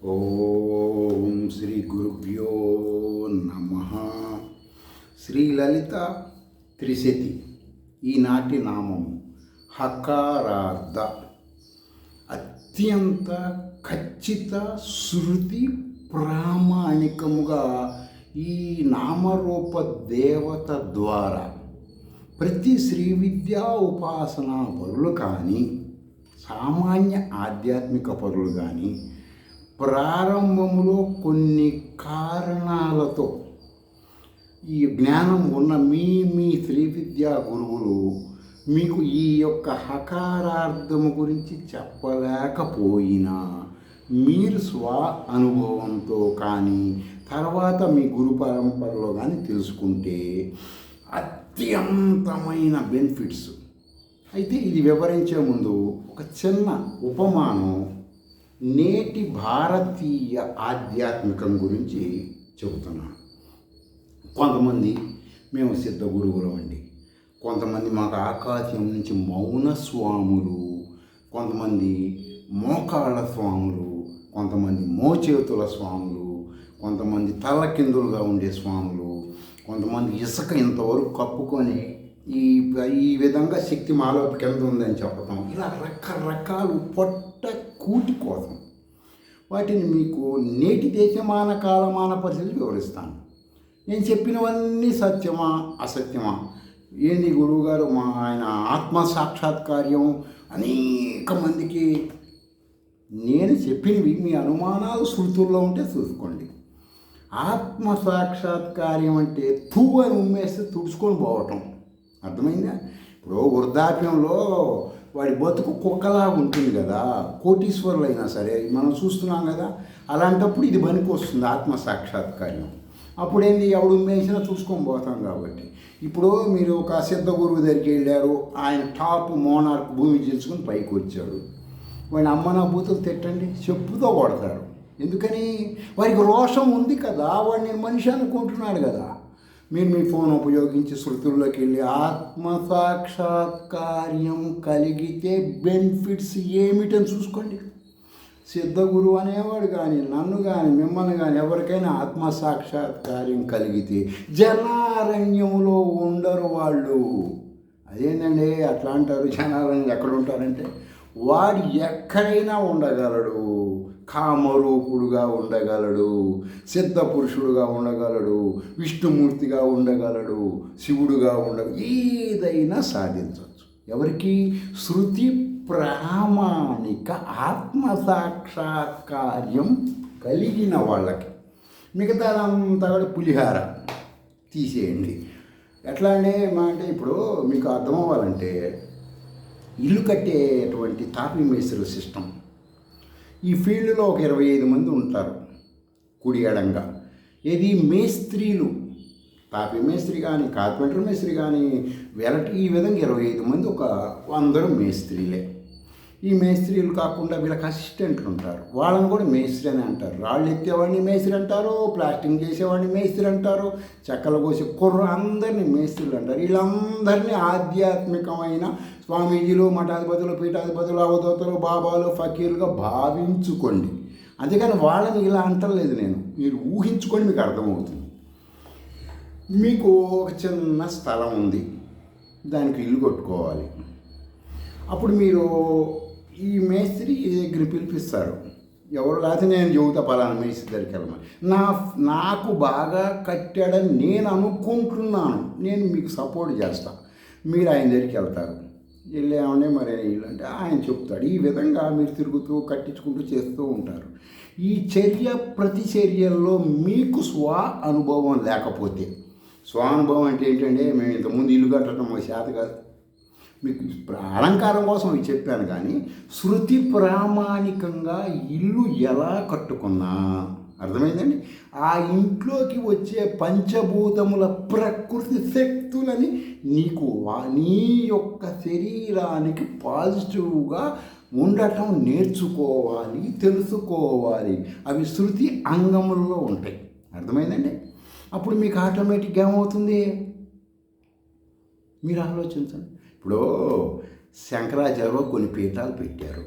ఓం శ్రీ గురుభ్యో నమ. శ్రీ లలిత త్రిశతి ఈనాటి నామము హకారార్థ. అత్యంత ఖచ్చిత శృతి ప్రామాణికముగా ఈ నామరూప దేవత ద్వారా ప్రతి శ్రీ విద్యా ఉపాసనా పరులు కానీ సామాన్య ఆధ్యాత్మిక పరులు కానీ ప్రారంభములో కొన్ని కారణాలతో ఈ జ్ఞానం ఉన్న మీ శ్రీ విద్యా గురువులు మీకు ఈ యొక్క హకారార్థము గురించి చెప్పలేకపోయినా మీరు స్వ అనుభవంతో కానీ తర్వాత మీ గురు పరంపరలో కానీ తెలుసుకుంటే అత్యంతమైన బెనిఫిట్స్. అయితే ఇది వివరించే ముందు ఒక చిన్న ఉపమానం నేటి భారతీయ ఆధ్యాత్మికం గురించి చెబుతున్నాను. కొంతమంది మేము సిద్ధ గురువులం అండి, కొంతమంది మాకు ఆకాశం నుంచి మౌన స్వాములు, కొంతమంది మోకాళ్ళ స్వాములు, కొంతమంది మోచేతుల స్వాములు, కొంతమంది తలకిందులుగా ఉండే స్వాములు, కొంతమంది ఇసుక ఇంతవరకు కప్పుకొని ఈ విధంగా శక్తి మాలో కింద ఉందని చెప్పటం, ఇలా రకరకాలు పొట్ట కూటి కోసం వాటిని మీకు నేటి దేశమాన కాలమాన పరిస్థితులు వివరిస్తాను. నేను చెప్పినవన్నీ సత్యమా అసత్యమా, ఏంటి గురువుగారు మా ఆయన ఆత్మ సాక్షాత్కార్యం అనేక మందికి, నేను చెప్పినవి మీ అనుమానాలు శృతుల్లో ఉంటే చూసుకోండి. ఆత్మ సాక్షాత్కార్యం అంటే తూ అని ఉమ్మేస్తే తుడుచుకొని పోవటం, అర్థమైందా? ఇప్పుడు వృద్ధాప్యంలో వాడి బతుకు కుక్కలాగా ఉంటుంది కదా, కోటీశ్వరులు అయినా సరే మనం చూస్తున్నాం కదా. అలాంటప్పుడు ఇది పనికి వస్తుంది ఆత్మ సాక్షాత్కార్యం. అప్పుడేంది ఎవడు ఉమ్మేసినా చూసుకొని పోతాం కాబట్టి. ఇప్పుడు మీరు ఒక సిద్ధ గురువు దగ్గరికి వెళ్ళారు, ఆయన టాప్ మోనార్క్ భూమి చేసుకుని పైకి వచ్చాడు. వాడిని అమ్మనా బూతులు తిట్టండి, చెప్పుతో కొడతారు. ఎందుకని? వారికి రోషం ఉంది కదా, వాడిని మనిషి అనుకుంటున్నాడు కదా. మీరు మీ ఫోన్ ఉపయోగించి శృతుల్లోకి వెళ్ళి ఆత్మ సాక్షాత్కార్యం కలిగితే బెనిఫిట్స్ ఏమిటని చూసుకోండి. సిద్ధ గురువు అనేవాడు కానీ నన్ను కానీ మిమ్మల్ని కానీ ఎవరికైనా ఆత్మ సాక్షాత్కార్యం కలిగితే జనారణ్యంలో ఉండరు వాళ్ళు. అదేంటండి అట్లా అంటారు? జనారణ్యం ఎక్కడ ఉంటారంటే వాడు ఎక్కడైనా ఉండగలడు, కామరూపుడుగా ఉండగలడు, సిద్ధ పురుషుడుగా ఉండగలడు, విష్ణుమూర్తిగా ఉండగలడు, శివుడుగా ఏదైనా సాధించవచ్చు. ఎవరికి? శృతి ప్రామాణిక ఆత్మ సాక్షాత్కార్యం కలిగిన వాళ్ళకి. మిగతాదంతా కూడా పులిహార తీసేయండి. ఎట్లా అంటే ఇప్పుడు మీకు అర్థం అవ్వాలంటే ఇల్లు కట్టేటువంటి తాపీ మేస్త్రి సిస్టమ్, ఈ ఫీల్డ్లో ఒక 25 మంది ఉంటారు కుడి ఎడంగా. ఏది? మేస్త్రీలు, తాపీ మేస్త్రి కానీ కార్పెంటర్ మేస్త్రి కానీ వెలటి, ఈ విధంగా 25 మంది, ఒక 100 మేస్త్రీలే. ఈ మేస్త్రీలు కాకుండా వీళ్ళకి అసిస్టెంట్లు ఉంటారు, వాళ్ళని కూడా మేస్త్రి అని అంటారు. రాళ్ళు ఎత్తేవాడిని మేస్త్రి అంటారు, ప్లాస్టింగ్ చేసేవాడిని మేస్త్రి అంటారు, చెక్కలు కోసే అందరినీ మేస్త్రీలు అంటారు. వీళ్ళందరినీ ఆధ్యాత్మికమైన స్వామీజీలు, మఠాధిపతులు, పీఠాధిపతులు, అవధూతలు, బాబాలు, ఫకీర్లుగా భావించుకోండి. అందుకని వాళ్ళని ఇలా అంటలేదు నేను, మీరు ఊహించుకొని మీకు అర్థమవుతుంది. మీకు ఒక చిన్న స్థలం ఉంది, దానికి ఇల్లు కట్టుకోవాలి. అప్పుడు మీరు ఈ మేస్త్రి దగ్గర పిలిపిస్తారు, ఎవరు లేకపోతే నేను చెబుతా పలానా మేస్త్రి దగ్గరికి వెళ్ళమని. నాకు బాగా కట్టాడని నేను అనుకుంటున్నాను, నేను మీకు సపోర్ట్ చేస్తాను. మీరు ఆయన దగ్గరికి వెళ్తారు, వెళ్ళామనే మరి వీళ్ళంటే ఆయన చెప్తాడు. ఈ విధంగా మీరు తిరుగుతూ కట్టించుకుంటూ చేస్తూ ఉంటారు. ఈ చర్య ప్రతి చర్యల్లో మీకు స్వ అనుభవం లేకపోతే, స్వానుభవం అంటే ఏంటంటే మేము ఇంతకుముందు ఇల్లు కట్టడం మాకు చేత కాదు, మీకు అలంకారం కోసం ఇవి చెప్పాను. కానీ శృతి ప్రామాణికంగా ఇల్లు ఎలా కట్టుకున్నా, అర్థమైందండి, ఆ ఇంట్లోకి వచ్చే పంచభూతముల ప్రకృతి శక్తులని నీకు నీ యొక్క శరీరానికి పాజిటివ్గా ఉండటం నేర్చుకోవాలి, తెలుసుకోవాలి. అవి శృతి అంగముల్లో ఉంటాయి, అర్థమైందండి. అప్పుడు మీకు ఆటోమేటిక్గా ఏమవుతుంది? మీరు ఆలోచించండి. ఇప్పుడు శంకరాచార్య కొన్ని పీఠాలు పెట్టారు,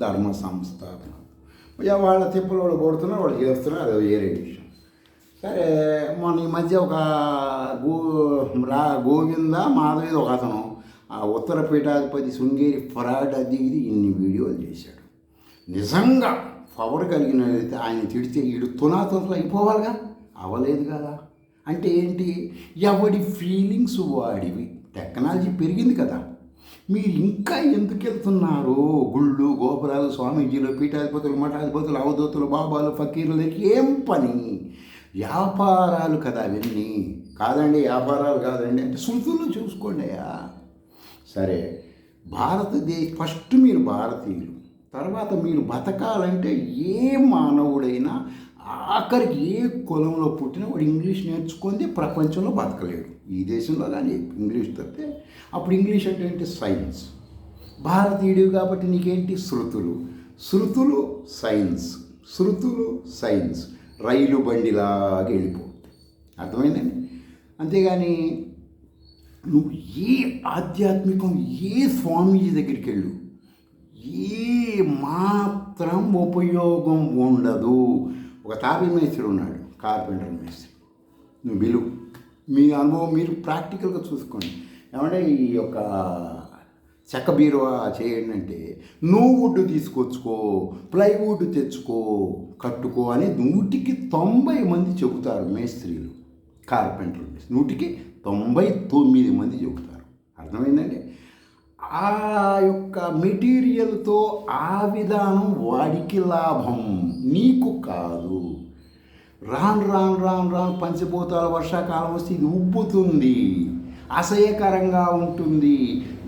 ధర్మ సంస్థాపన. ఇక వాళ్ళ తిప్పలు వాళ్ళు కొడుతున్నారు, వాళ్ళు చేస్తున్నారు, అది వేరే విషయం. సరే, మొన్న ఈ మధ్య ఒక గోవింద మాధవి ఒక అతను ఆ ఉత్తర పీఠాధిపతి శృంగేరి ఫరాడ్ అది ఇది ఇన్ని వీడియోలు చేశాడు. నిజంగా పవర్ కలిగినట్లయితే ఆయన తిడితే వీడు తునాతునలు అయిపోవాలిగా, అవ్వలేదు కదా. అంటే ఏంటి, ఎవడి ఫీలింగ్స్ వాడివి. టెక్నాలజీ పెరిగింది కదా, మీరు ఇంకా ఎందుకు వెళ్తున్నారు గుళ్ళు గోపురాలు స్వామీజీలు పీఠాధిపతులు మఠాధిపతులు అవధూతులు బాబాలు ఫకీర్లు ఏం పని? వ్యాపారాలు కదా అవన్నీ. కాదండి వ్యాపారాలు కాదండి అంటే శృతులు చూసుకోండి అయ్యా. సరే, ఫస్ట్ మీరు భారతీయులు, తర్వాత మీరు బతకాలంటే ఏ మానవుడైనా ఆఖరికి ఏ కులంలో పుట్టినా వాడు ఇంగ్లీష్ నేర్చుకుంది ప్రపంచంలో బతకలేడు. ఈ దేశంలో కానీ ఇంగ్లీష్ తప్పితే అప్పుడు ఇంగ్లీష్ అంటే ఏంటి, సైన్స్. భారతీయుడు కాబట్టి నీకేంటి, శృతులు. శృతులు సైన్స్, శృతులు సైన్స్. రైలు బండిలాగా వెళ్ళిపో, అర్థమైందండి. అంతేగాని నువ్వు ఏ ఆధ్యాత్మికం ఏ స్వామీజీ దగ్గరికి వెళ్ళు, ఏ మాత్రం ఉపయోగం ఉండదు. ఒక తాపీ మేస్త్రి ఉన్నాడు, కార్పెంటర్ మేస్త్రి, నువ్వు బిలు మీ అనుభవం మీరు ప్రాక్టికల్గా చూసుకోండి. ఏమంటే ఈ యొక్క చెక్క బీరువా చేయండి అంటే నువ్వు వుడ్ తీసుకొచ్చుకో, ప్లైవుడ్ తెచ్చుకో, కట్టుకో అని 190 మంది చెబుతారు మేస్త్రీలు, కార్పెంటర్లు. 199 మంది చెబుతారు. అర్థమైందండి. ఆ యొక్క మెటీరియల్తో ఆ విధానం వాడికి లాభం, నీకు కాదు. రాను రాను రాను రాను పంచభూతాల వర్షాకాలం వస్తే ఇది ఉబ్బుతుంది, అసహ్యకరంగా ఉంటుంది,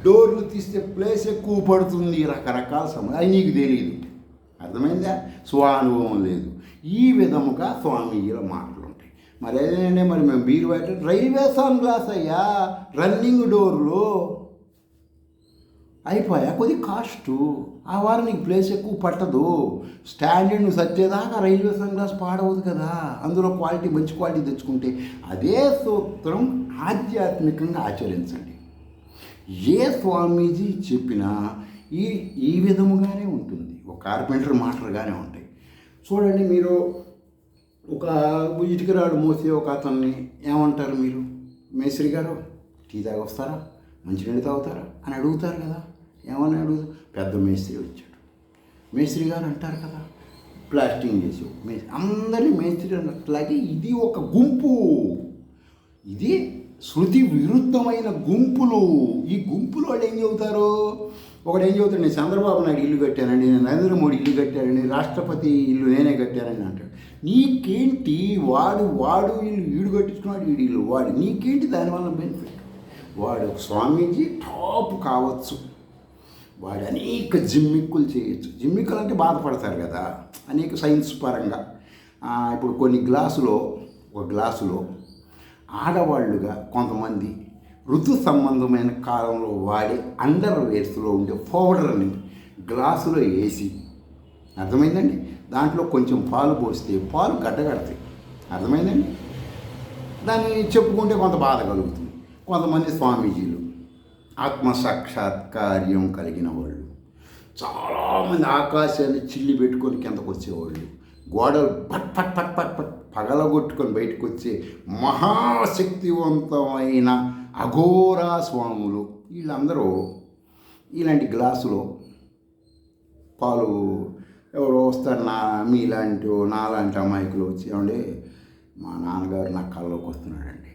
డోర్లు తీస్తే ప్లేస్ ఎక్కువ పడుతుంది, రకరకాల సమస్య అది నీకు తెలియదు. అర్థమైందా? స్వానుభవం లేదు. ఈ విధముగా స్వామీజీల మాటలు ఉంటాయి. మరి అదేంటే మరి మేము బీరు బయట రైల్వే సన్ గ్లాస్ అయ్యా, రన్నింగ్ డోర్లు అయిపోయా, కొద్ది కాస్టు, ఆ వారం నీకు ప్లేస్ ఎక్కువ పట్టదు, స్టాండర్డ్ నువ్వు సచ్చేదాకా రైల్వే సన్ గ్లాస్ పాడవద్దు కదా, అందులో క్వాలిటీ మంచి క్వాలిటీ తెచ్చుకుంటే. అదే సూత్రం ఆధ్యాత్మికంగా ఆచరించండి. ఏ స్వామీజీ చెప్పినా ఈ విధముగానే ఉంటుంది. ఒక కార్పెంటర్ మాటలుగానే ఉంటాయి. చూడండి, మీరు ఒక ఇటుకరాడు మోసే ఒక అతన్ని ఏమంటారు మీరు, మేస్త్రి గారు టీ తాగొస్తారా, మంచినీళ్ళు తాగుతారా అని అడుగుతారు కదా. ఏమని అడుగుతారు? పెద్ద మేస్త్రి వచ్చాడు, మేస్త్రి గారు అంటారు కదా. ప్లాస్టింగ్ చేసి అందరినీ మేస్త్రి అన్నట్లాగే ఇది ఒక గుంపు, ఇది శృతి విరుద్ధమైన గుంపులు. ఈ గుంపులు వాళ్ళు ఏం చెబుతారు? ఒకడు ఏం చెబుతాడు, నేను చంద్రబాబు నాయుడు ఇల్లు కట్టానండి, నేను నరేంద్ర మోడీ ఇల్లు కట్టానండి, రాష్ట్రపతి ఇల్లు నేనే కట్టానని అంటాడు. నీకేంటి? వాడు ఇల్లు వీడు కట్టించుకున్నాడు, వీడి ఇల్లు వాడు, నీకేంటి దానివల్ల బెనిఫిట్? వాడు ఒక స్వామీజీ టాప్ కావచ్చు, వాడు అనేక జిమ్మిక్కులు చేయొచ్చు. జిమ్మిక్కులు అంటే బాధపడతారు కదా అనేక సైన్స్ పరంగా. ఇప్పుడు కొన్ని ఒక గ్లాసులో ఆడవాళ్ళుగా కొంతమంది ఋతు సంబంధమైన కాలంలో వాడే అండర్ వేర్స్లో ఉండే పౌడర్ని గ్లాసులో వేసి, అర్థమైందండి, దాంట్లో కొంచెం పాలు పోస్తే పాలు గడ్డగడతాయి. అర్థమైందండి. దాన్ని చెప్పుకుంటే కొంత బాధ కలుగుతుంది. కొంతమంది స్వామీజీలు ఆత్మసాక్షాత్కార్యం కలిగిన వాళ్ళు, చాలామంది ఆకాశాన్ని చిల్లి పెట్టుకొని కిందకు వచ్చేవాళ్ళు, గోడలు పట్ పట్ పట్ పట్ పట్ పగలగొట్టుకొని బయటకు వచ్చే మహాశక్తివంతమైన అఘోరా స్వాములు, వీళ్ళందరూ ఇలాంటి గ్లాసులో పాలు ఎవరో వస్తారు, మీలాంటి నాలాంటి అమాయకులు వచ్చి, ఏమంటే మా నాన్నగారు నా కళ్ళలోకి వస్తున్నాడండి,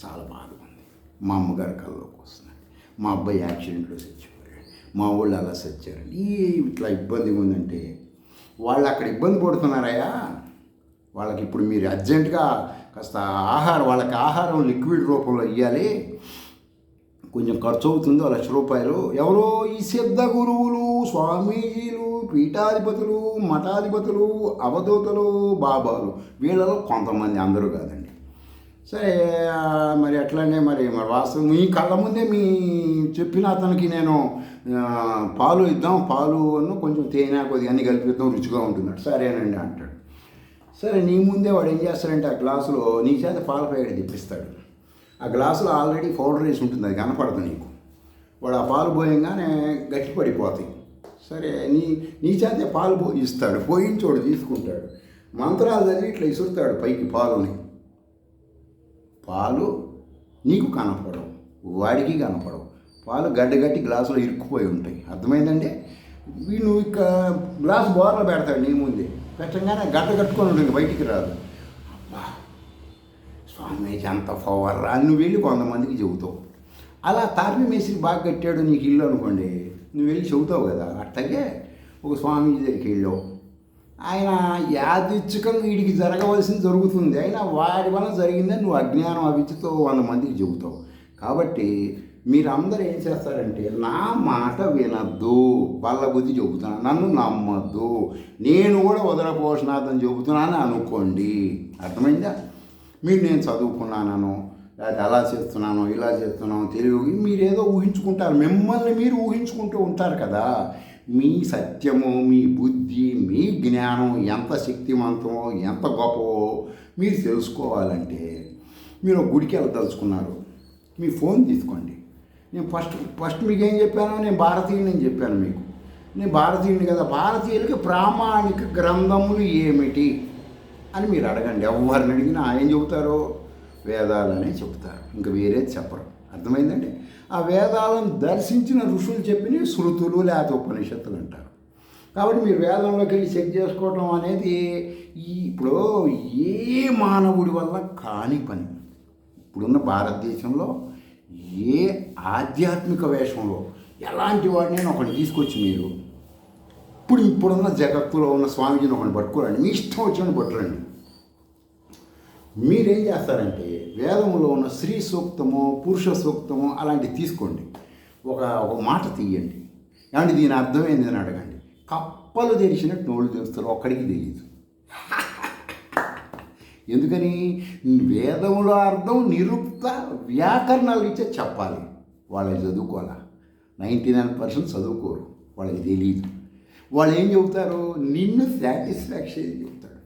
చాలా బాధగా ఉంది, మా అమ్మగారు కళ్ళలోకి వస్తున్నాడు, మా అబ్బాయి యాక్సిడెంట్లో చచ్చిపోయాడు, మా వాళ్ళు అలా చచ్చారండి, ఇట్లా ఇబ్బందిగా ఉందంటే వాళ్ళు అక్కడ ఇబ్బంది పడుతున్నారయ్యా. వాళ్ళకి ఇప్పుడు మీరు అర్జెంటుగా కాస్త వాళ్ళకి ఆహారం లిక్విడ్ రూపంలో ఇవ్వాలి, కొంచెం ఖర్చు అవుతుంది, 1,00,000 రూపాయలు. ఎవరో ఈ సిద్ధ గురువులు, స్వామీజీలు, పీఠాధిపతులు, మఠాధిపతులు, అవధూతలు, బాబాలు, వీళ్ళలో కొంతమంది, అందరూ కాదండి. సరే, మరి అట్లనే మరి వాస్తవం మీ కళ్ళ ముందే మీ చెప్పిన అతనికి నేను పాలు ఇద్దాం, పాలు కొంచెం తేనె కొద్దిగా అన్నీ కలిపిద్దాం, రుచిగా ఉంటున్నాడు, సరేనండి అంటాడు. సరే, నీ ముందే వాడు ఏం చేస్తాడంటే ఆ గ్లాసులో నీ చేత పాల ప్యాకెట్ తెప్పిస్తాడు. ఆ గ్లాసులో ఆల్రెడీ పౌడర్ వేసి ఉంటుంది, అది కనపడదు నీకు. వాడు ఆ పాలు పోయంగానే గట్టి పడిపోతాయి. సరే నీ చేతే పాలు పోయిస్తాడు, పోయించోడు తీసుకుంటాడు. మంత్రాలు చదివి ఇట్లా ఇసురుతాడు పైకి పాలు నీకు కనపడవు, వాడికి కనపడవు. పాలు గడ్డగట్టి గ్లాసులో ఇరుక్కుపోయి ఉంటాయి. అర్థమైందండి? నువ్వు ఇక గ్లాసు బోర్లో పెడతాడు నీ ముందే, పెట్టంగానే గడ్డ కట్టుకొని ఉంటుంది, బయటికి రాదు. అబ్బా స్వామీజీ అంత పవర్ అని నువ్వు వెళ్ళి కొంతమందికి చెబుతావు. అలా తాపి మేస్త్రి బాగా కట్టాడు నీకు ఇల్లు అనుకోండి, నువ్వు వెళ్ళి చెబుతావు కదా. అట్లాగే ఒక స్వామీజీ దగ్గరికి వెళ్ళావు, ఆయన యాదృచ్ఛికంగా వీడికి జరగవలసింది జరుగుతుంది, అయినా వాడి వల్ల జరిగిందని నువ్వు అజ్ఞానం అవిద్యతో 100 మందికి చెబుతావు. కాబట్టి మీరందరూ ఏం చేస్తారంటే, నా మాట వినద్దు, బల్ల బుద్ధి చెబుతున్నాను, నన్ను నమ్మద్దు, నేను కూడా వదలపోషణార్థం చెబుతున్నాను అనుకోండి. అర్థమైందా? నేను చదువుకున్నాను, లేకపోతే అలా చేస్తున్నాను, ఇలా చేస్తున్నాను, తెలివి మీరేదో ఊహించుకుంటారు, మిమ్మల్ని మీరు ఊహించుకుంటూ ఉంటారు కదా. మీ సత్యము, మీ బుద్ధి, మీ జ్ఞానం ఎంత శక్తివంతమో, ఎంత గొప్పవో మీరు తెలుసుకోవాలంటే, మీరు గుడికి వెళ్ళదలుచుకున్నారు, మీ ఫోన్ తీసుకోండి. నేను ఫస్ట్ మీకు ఏం చెప్పాను, నేను భారతీయుని చెప్పాను మీకు. నేను భారతీయుని కదా, భారతీయులకి ప్రామాణిక గ్రంథములు ఏమిటి అని మీరు అడగండి. ఎవరిని అడిగినా ఏం చెబుతారో వేదాలనే చెబుతారు, ఇంకా వేరేది చెప్పరు. అర్థమైందండి? ఆ వేదాలను దర్శించిన ఋషులు చెప్పిన శృతులు లేకపోతే ఉపనిషత్తులు అంటారు. కాబట్టి మీరు వేదంలోకి వెళ్ళి చెక్ చేసుకోవటం అనేది ఇప్పుడు ఏ మానవుడి వల్ల కాని పని. ఇప్పుడున్న భారతదేశంలో ఏ ఆధ్యాత్మిక వేషంలో ఎలాంటి వాడిని ఒకటి తీసుకొచ్చి మీరు ఇప్పుడున్న జగత్తులో ఉన్న స్వామీజీని ఒకటి పట్టుకోరండి, మీ ఇష్టం వచ్చిన పట్టురండి. మీరేం చేస్తారంటే వేదంలో ఉన్న స్త్రీ సూక్తము, పురుష సూక్తము అలాంటివి తీసుకోండి, ఒక మాట తీయండి, ఏమంటే దీని అర్థమైంది అని అడగండి. కప్పలు తెరిచినట్టు నోళ్ళు తెరుస్తారు, ఒక్కడికి తెలియదు. ఎందుకని? వేదములో అర్థం నిరుక్త వ్యాకరణాలు ఇచ్చే చెప్పాలి. వాళ్ళకి చదువుకోవాలా? 99% చదువుకోరు, వాళ్ళకి తెలియదు. వాళ్ళు ఏం చెబుతారు? నిన్ను సాటిస్ఫాక్షన్ చెబుతాడు.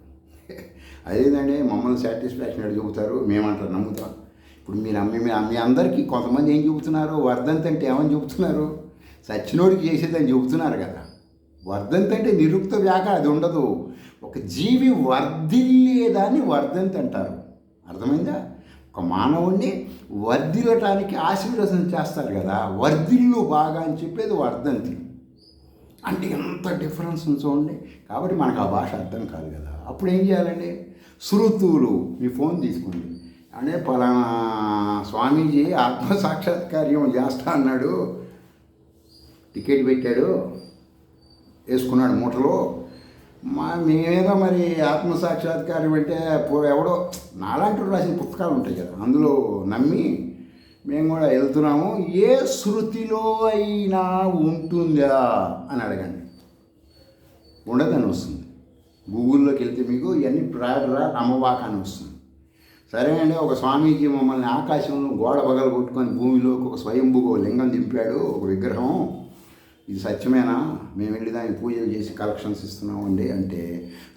అదేంటంటే మమ్మల్ని సాటిస్ఫాక్షన్ అడిగి చెబుతారు, మేమంటారు నమ్ముతాం. ఇప్పుడు మీ అందరికీ కొంతమంది ఏం చెబుతున్నారు? వర్ధంతి అంటే ఏమని చెబుతున్నారు? సచ్చినోడికి చేసేదని చెబుతున్నారు కదా. వర్ధంతి అంటే నిరుక్త వ్యాకరణ అది ఉండదు. ఒక జీవి వర్ధిల్లేదాన్ని వర్ధంతి అంటారు. అర్థమైందా? ఒక మానవుణ్ణి వర్ధిల్లటానికి ఆశీర్వదం చేస్తారు కదా, వర్ధిల్లు బాగా అని చెప్పేది వర్ధంతి. అంటే ఎంత డిఫరెన్స్ చూడండి. కాబట్టి మనకు ఆ భాష అర్థం కాదు కదా. అప్పుడు ఏం చేయాలండి? శృతులు. మీ ఫోన్ తీసుకోండి, అంటే పలానా స్వామీజీ ఆత్మసాక్షాత్కార్యం చేస్తా అన్నాడు, టికెట్ పెట్టాడు, వేసుకున్నాడు మూటలో, మేమేదో మరి ఆత్మసాక్షాత్కారం అంటే ఎవడో నాలాంటి రాసిన పుస్తకాలు ఉంటాయి కదా, అందులో నమ్మి మేము కూడా వెళ్తున్నాము, ఏ శృతిలో అయినా ఉంటుందా అని అడగండి. ఉండదని వస్తుంది. గూగుల్లోకి వెళ్తే మీకు ఇవన్నీ నమ్మవాక అని వస్తుంది. సరే అండి, ఒక స్వామీజీ మమ్మల్ని ఆకాశంలో గోడ పగలు కొట్టుకొని భూమిలోకి ఒక స్వయంభుగా లింగం దింపాడు, ఒక విగ్రహం, ఇది సత్యమేనా? మేము వెళ్ళి దానికి పూజలు చేసి కలెక్షన్స్ ఇస్తున్నామండి అంటే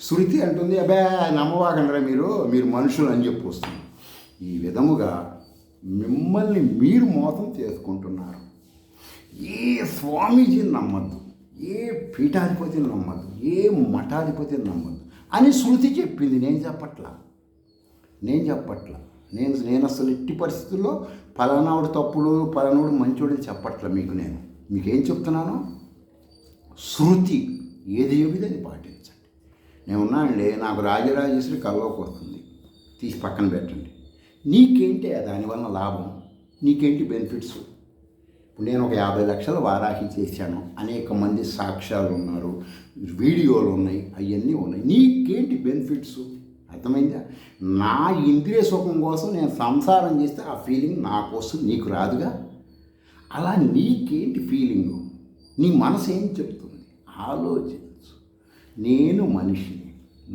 శృతి అంటుంది, అబ్బే నమ్మవాకండి మీరు మనుషులు అని చెప్పి వస్తుంది. ఈ విధముగా మిమ్మల్ని మీరు మోసం చేసుకుంటున్నారు. ఏ స్వామీజీని నమ్మద్దు, ఏ పీఠాధిపతిని నమ్మద్దు, ఏ మఠాధిపతిని నమ్మద్దు అని శృతి చెప్పింది. నేను చెప్పట్లా. నేను అసలు ఎట్టి పరిస్థితుల్లో పలానావుడు తప్పుడు, పలానావుడు మంచోడని చెప్పట్లా. మీకేం చెప్తున్నాను? శృతి ఏది చెబితే అది పాటించండి. నేను ఉన్నానండి, నాకు రాజరాజేశ్వరి కల్లోకి వస్తుంది, తీసి పక్కన పెట్టండి. నీకేంటి దానివల్ల లాభం? నీకేంటి బెనిఫిట్స్? ఇప్పుడు నేను ఒక 50 లక్షల వారాహి చేశాను, అనేక మంది సాక్ష్యాలు ఉన్నారు, వీడియోలు ఉన్నాయి, అవన్నీ ఉన్నాయి. నీకేంటి బెనిఫిట్స్? అర్థమైందా? నా ఇంద్రియ సుఖం కోసం నేను సంసారం చేస్తే ఆ ఫీలింగ్ నాకు వస్తుంది, నీకు రాదుగా. అలా నీకేంటి ఫీలింగు? నీ మనసు ఏం చెప్తుంది? ఆలోచించు. నేను మనిషిని,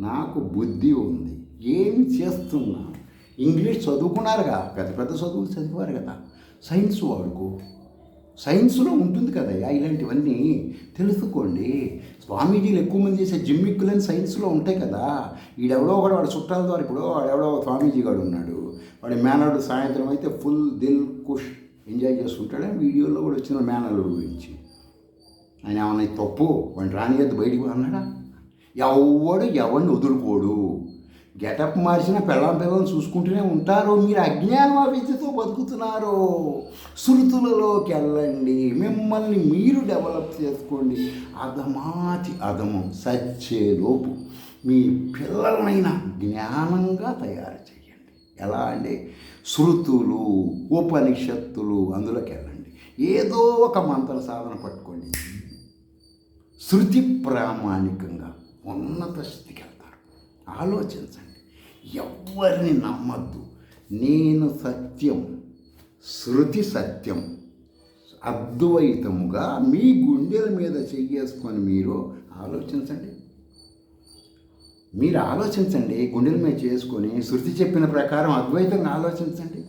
నాకు బుద్ధి ఉంది, ఏమి చేస్తున్నాను? ఇంగ్లీష్ చదువుకున్నారుగా, పెద్ద చదువులు చదివారు కదా, సైన్స్ వాడుకో, సైన్స్లో ఉంటుంది కదా ఇలాంటివన్నీ తెలుసుకోండి. స్వామీజీలు ఎక్కువ మంది చేసే జిమ్మిక్కులని సైన్స్లో ఉంటాయి కదా. వీడెవడో ఒకడు వాడు చుట్టాల ద్వారా, ఇప్పుడు వాడెవడో స్వామీజీ గారు ఉన్నాడు, వాడి మేనడు సాయంత్రం అయితే ఫుల్ దిల్ కుష్ ఎంజాయ్ చేస్తుంటాడని వీడియోలో కూడా వచ్చిన మేనల్లుడు గురించి. ఆయన ఏమన్నా ఇది తప్పు వాడిని రానియద్దు బయటికి అన్నాడా? ఎవరిని వదులుకోడు. గెటప్ మార్చిన పిల్లలను చూసుకుంటూనే ఉంటారు. మీరు అజ్ఞానం అవిద్యతో బతుకుతున్నారు. శృతులలోకి వెళ్ళండి, మిమ్మల్ని మీరు డెవలప్ చేసుకోండి. అధమాతి అధమం సచ్చేలోపు మీ పిల్లలనైనా జ్ఞానంగా తయారు చేయండి. ఎలా అండి? శృతులు, ఉపనిషత్తులు, అందులోకి వెళ్ళండి. ఏదో ఒక మంత్ర సాధన పట్టుకోండి. శృతి ప్రామాణికంగా ఉన్నత స్థితికి వెళ్తారు. ఆలోచించండి. ఎవరిని నమ్మద్దు. నేను సత్యం, శృతి సత్యం. అద్వైతముగా మీ గుండెల మీద చెయ్యేసుకొని మీరు ఆలోచించండి. గుండెల మీద చేసుకొని శృతి చెప్పిన ప్రకారం అద్వైతంగా ఆలోచించండి.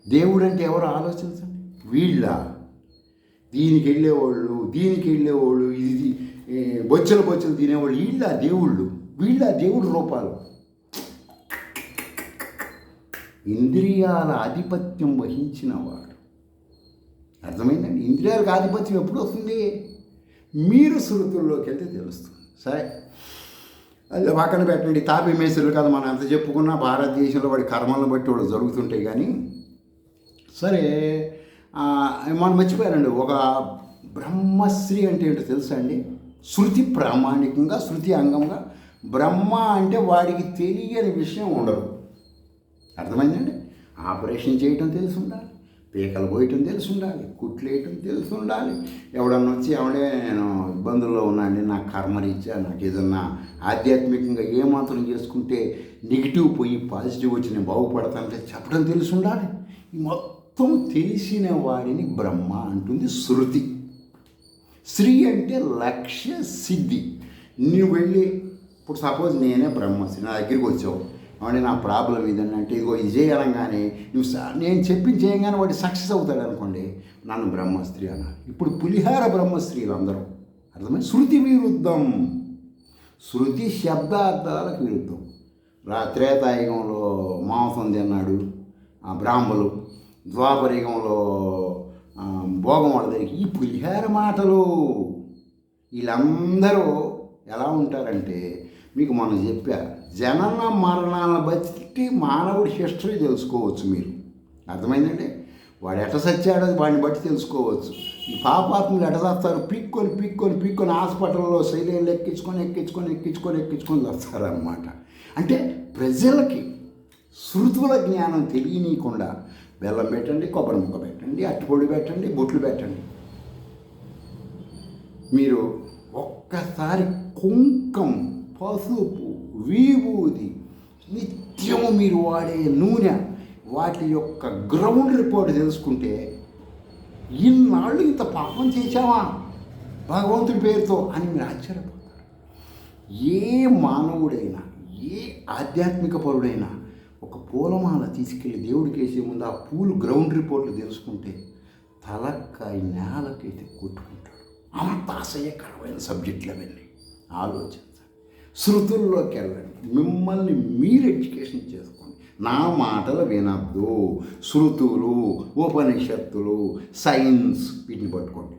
దేవుడు అంటే ఎవరు ఆలోచించండి. దీనికి వెళ్ళేవాళ్ళు ఇది బొచ్చలు తినేవాళ్ళు వీళ్ళ దేవుడు రూపాలు. ఇంద్రియాల ఆధిపత్యం వహించిన వాడు. అర్థమైందండి? ఇంద్రియాలకు ఆధిపత్యం ఎప్పుడు వస్తుంది? మీరు శృతుల్లోకి వెళ్తే తెలుస్తుంది. సరే, అది పక్కన పెట్టండి. తాపి మేసులు కదా, మనం ఎంత చెప్పుకున్నా భారతదేశంలో వాడి కర్మలను బట్టి వాడు జరుగుతుంటాయి. కానీ సరే, మనం మర్చిపోయారండి. ఒక బ్రహ్మశ్రీ అంటే ఏంటో తెలుసా అండి? శృతి ప్రామాణికంగా, శృతి అంగంగా. బ్రహ్మ అంటే వాడికి తెలియని విషయం ఉండదు. అర్థమైందండి? ఆపరేషన్ చేయటం తెలిసి ఉండాలి, పీకలు పోయటం తెలిసి ఉండాలి, కుట్లేయటం తెలిసి ఉండాలి. ఎవడన్నా వచ్చి నేను ఇబ్బందుల్లో ఉన్నాండి, నా కర్మరీత్యా నాకు ఏదన్నా ఆధ్యాత్మికంగా ఏ మాత్రం చేసుకుంటే నెగిటివ్ పోయి పాజిటివ్ వచ్చి నేను బాగుపడతానంటే చెప్పడం తెలిసి ఉండాలి. ఈ మొత్తం తెలిసిన వాడిని బ్రహ్మ అంటుంది శృతి. శ్రీ అంటే లక్ష్య సిద్ధి. నువ్వు వెళ్ళి ఇప్పుడు సపోజ్ నేనే బ్రహ్మశ్రీ, నా దగ్గరికి వచ్చావు, అంటే నా ప్రాబ్లం ఇదని అంటే ఇదిగో ఇది చేయగానే నేను చెప్పింది చేయగానే వాడు సక్సెస్ అవుతాడు అనుకోండి, నన్ను బ్రహ్మశ్రీ అన్నారు. ఇప్పుడు పులిహార బ్రహ్మశ్రీలు అందరూ. అర్థమైంది? శృతి విరుద్ధం. శృతి శబ్దార్థాలకు విరుద్ధం. త్రేతాయుగంలో మాంసం తిన్నాడు బ్రాహ్మలు, ద్వాపరయుగంలో భోగం వాళ్ళ దగ్గరికి ఈ పులిహార మాటలు. వీళ్ళందరూ ఎలా ఉంటారంటే, మీకు మనం చెప్పారు, జనన మరణాలను బట్టి మానవుడి హిస్టరీ తెలుసుకోవచ్చు మీరు. అర్థమైందండి? వాడు ఎట సచ్చాడో వాడిని బట్టి తెలుసుకోవచ్చు. ఈ పాపాత్ములు ఎట చేస్తారు? పీక్కొని హాస్పిటల్లో శైలిని ఎక్కించుకొని వస్తారనమాట. అంటే ప్రజలకి శృతుల జ్ఞానం తెలియనీయకుండా బెల్లం పెట్టండి, కొబ్బరి ముక్క పెట్టండి, అట్టిపొడి పెట్టండి, బొట్లు పెట్టండి. మీరు ఒక్కసారి కుంకం, పసుపు, విభూది, నిత్యము మీరు వాడే నూనె, వాటి యొక్క గ్రౌండ్ రిపోర్ట్ తెలుసుకుంటే, ఇన్నాళ్ళు ఇంత పాపం చేశావా భగవంతుడి పేరుతో అని మీరు ఆశ్చర్యపోతారు. ఏ మానవుడైనా, ఏ ఆధ్యాత్మిక పరుడైనా ఒక పూలమాల తీసుకెళ్ళి దేవుడికి వేసే ముందు ఆ పూలు గ్రౌండ్ రిపోర్ట్లు తెలుసుకుంటే తలకాయ నేలకైతే కొట్టుకుంటాడు. అంత అసహ్యకరమైన సబ్జెక్టులు అవన్నీ. ఆలోచించండి. శృతుల్లోకి వెళ్ళండి. మిమ్మల్ని మీరు ఎడ్యుకేషన్ చేసుకోండి. నా మాటలు వినద్దు. శృతులు, ఉపనిషత్తులు, సైన్స్ వీటిని పట్టుకోండి.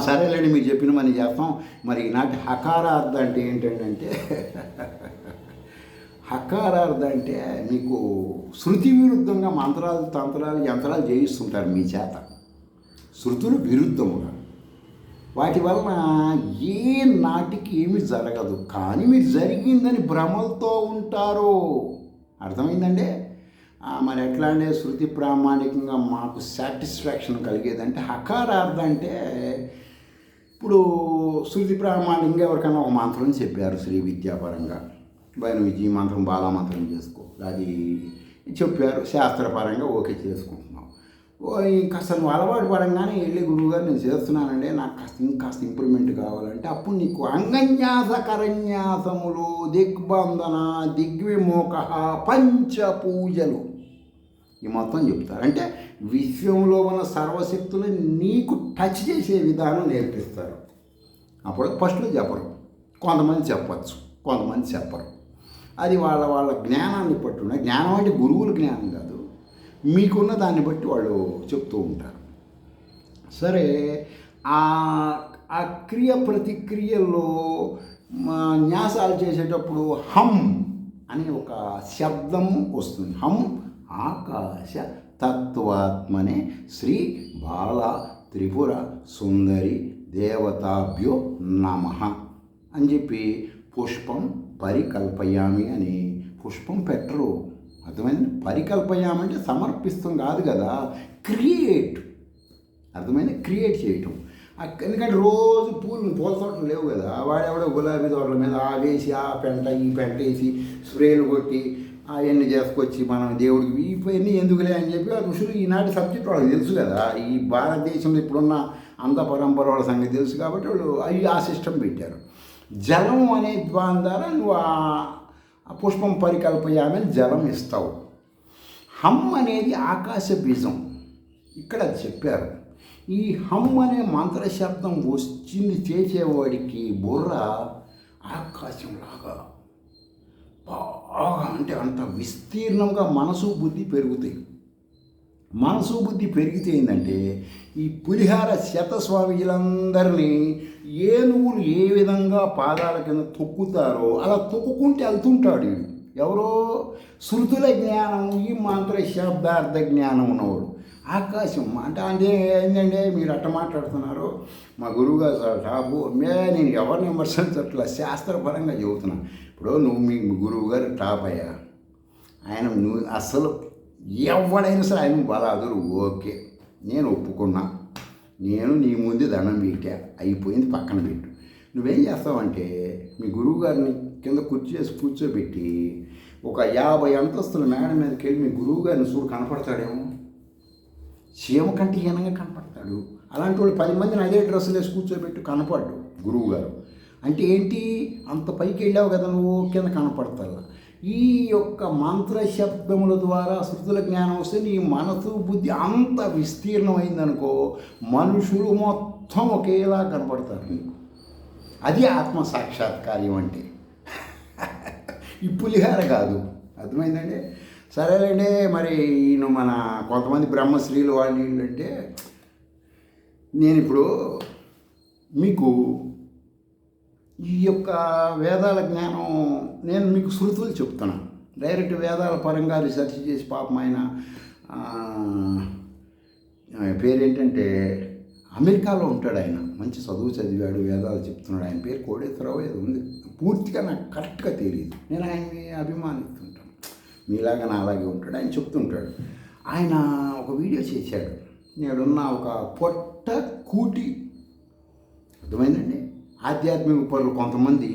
సరేలేండి, మీరు చెప్పిన మనం చేస్తాం. మరి ఈనాటి హకారార్థం అంటే ఏంటంటే హకారార్థం అంటే మీకు శృతి విరుద్ధంగా మంత్రాలు, తంత్రాలు, యంత్రాలు చేయిస్తుంటారు మీ చేత. శృతులు విరుద్ధముగా, వాటి వలన ఏ నాటికి ఏమి జరగదు. కానీ మీరు జరిగిందని భ్రమలతో ఉంటారు. అర్థమైందండి? మరి ఎట్లా అంటే శృతి ప్రామాణికంగా మాకు సాటిస్ఫాక్షన్ కలిగేదంటే హకారార్థం అంటే, ఇప్పుడు శృతి ప్రామాణికంగా ఎవరికైనా ఒక మంత్రం చెప్పారు శ్రీ విద్యాపరంగా, నువ్వు ఈ మంత్రం బాలామంత్రం చేసుకో, అది చెప్పారు శాస్త్రపరంగా ఓకే చేసుకుంటున్నావు. కాస్త నువ్వు అలవాటు పడంగానే వెళ్ళి గురువుగారు నేను చేస్తున్నానండి, నాకు ఇంకాస్త ఇంప్రూవ్మెంట్ కావాలంటే అప్పుడు నీకు అంగన్యాస కరన్యాసములు, దిగ్బంధన, దిగ్విమోక, పంచపూజలు ఈ మొత్తం చెప్తారు. అంటే విశ్వంలో ఉన్న సర్వశక్తులు నీకు టచ్ చేసే విధానం నేర్పిస్తారు. అప్పుడు ఫస్ట్లో చెప్పరు, కొంతమంది చెప్పచ్చు, కొంతమంది చెప్పరు. అది వాళ్ళ జ్ఞానాన్ని పట్టు. జ్ఞానం అంటే గురువుల జ్ఞానం కాదు, మీకున్న దాన్ని బట్టి వాళ్ళు చెప్తూ ఉంటారు. సరే, ఆ క్రియ ప్రతిక్రియల్లో న్యాసాలు చేసేటప్పుడు హమ్ అనే ఒక శబ్దం వస్తుంది. హం ఆకాశ తత్వాత్మనే శ్రీ బాల త్రిపుర సుందరి దేవతాభ్యో నమః అని చెప్పి పుష్పం పరికల్పయామి అని పుష్పం పెట్టరు. అర్థమైంది? పరికల్పయామి అంటే సమర్పిస్తాం కాదు కదా, క్రియేట్. అర్థమైంది? క్రియేట్ చేయటం. ఎందుకంటే రోజు పూల తోటలు లేవు కదా, వాడెవడో గులాబీ తోటల మీద ఆ వేసి ఆ పెంట ఈ పెంట వేసి స్ప్రేలు కొట్టి అవన్నీ చేసుకొచ్చి మనం దేవుడికి ఇవన్నీ ఎందుకులే అని చెప్పి ఆ ఋషులు ఈనాటి సబ్జెక్ట్ వాళ్ళకి తెలుసు కదా. ఈ భారతదేశంలో ఇప్పుడున్న అంత పరంపర వాళ్ళ సంగతి తెలుసు కాబట్టి వాళ్ళు ఆ సిస్టమ్ పెట్టారు. జలం అనే ద్వారం ద్వారా నువ్వు ఆ పుష్పం పరికల్పయామని జలం ఇస్తావు. హమ్ అనేది ఆకాశ బీజం, ఇక్కడ చెప్పారు. ఈ హమ్ అనే మంత్రశబ్దం వచ్చింది చేసేవాడికి బుర్ర ఆకాశంలాగా బాగా అంటే అంత విస్తీర్ణంగా మనసు బుద్ధి పెరుగుతాయి. మనసు బుద్ధి పెరిగితే ఏంటంటే ఈ పులిహార శతస్వామీలందరినీ ఏనుగులు ఏ విధంగా పాదాల కింద తొక్కుతారో అలా తొక్కుకుంటే వెళ్తుంటాడు. ఎవరో శృతుల జ్ఞానం, ఈ మంత్ర శబ్దార్థ జ్ఞానం ఉన్నవాడు. ఆకాశం అంటే ఏంటంటే మీరు అట్ట మాట్లాడుతున్నారు, మా గురువుగారు టాపు నేను ఎవరిని విమర్శించట్లా, శాస్త్రపరంగా చెబుతున్నాను. ఇప్పుడు నువ్వు మీ గురువు గారు టాప్ అయ్యా, ఆయన నువ్వు అస్సలు ఎవడైనా సరే ఆయన బలాదురు, ఓకే నేను ఒప్పుకున్నా, నేను నీ ముందు దండం పెట్టా, అయిపోయింది, పక్కన పెట్టు. నువ్వేం చేస్తావంటే మీ గురువు గారిని కింద కూర్చోబెట్టి ఒక 50 అంతస్తుల మేడ మీదకి వెళ్ళి మీ గురువు గారిని చూడు కనపడతాడేమో, చీమ కంటే హీనంగా కనపడతాడు. అలాంటి వాళ్ళు 10 మందిని అదే డ్రెస్సులు వేసి కూర్చోబెట్టి కనపడ్డు గురువు గారు. అంటే ఏంటి, అంత పైకి వెళ్ళావు కదా నువ్వు, కింద కనపడతా. ఈ యొక్క మంత్రశబ్దముల ద్వారా శృతుల జ్ఞానం వస్తే నీ మనసు బుద్ధి అంత విస్తీర్ణమైందనుకో, మనుషులు మొత్తం ఒకేలా కనపడతారు నీకు. అది ఆత్మ సాక్షాత్కార్యం అంటే. ఈ పులిహార కాదు. అర్థమైందండి? సరేలేండి. మరి ఈయన మన కొంతమంది బ్రహ్మశ్రీలు వాళ్ళు అంటే నేను ఇప్పుడు మీకు ఈ యొక్క వేదాల జ్ఞానం నేను మీకు శృతులు చెప్తున్నాను. డైరెక్ట్ వేదాల పరంగా రీసెర్చ్ చేసి పాపం ఆయన పేరేంటంటే అమెరికాలో ఉంటాడు ఆయన, మంచి చదువు చదివాడు, వేదాలు చెప్తున్నాడు. ఆయన పేరు కోడేశ్వరరావు ఏదో ఉంది, పూర్తిగా నాకు కరెక్ట్గా తెలియదు. నేను ఆయన్ని అభిమానిస్తుంటాను, మీలాగా నా అలాగే ఉంటాడు. ఆయన చెప్తుంటాడు. ఆయన ఒక వీడియో చేశాడు, నేడున్న ఒక పొట్ట కూటి. అర్థమైందండి? ఆధ్యాత్మిక పరులు కొంతమంది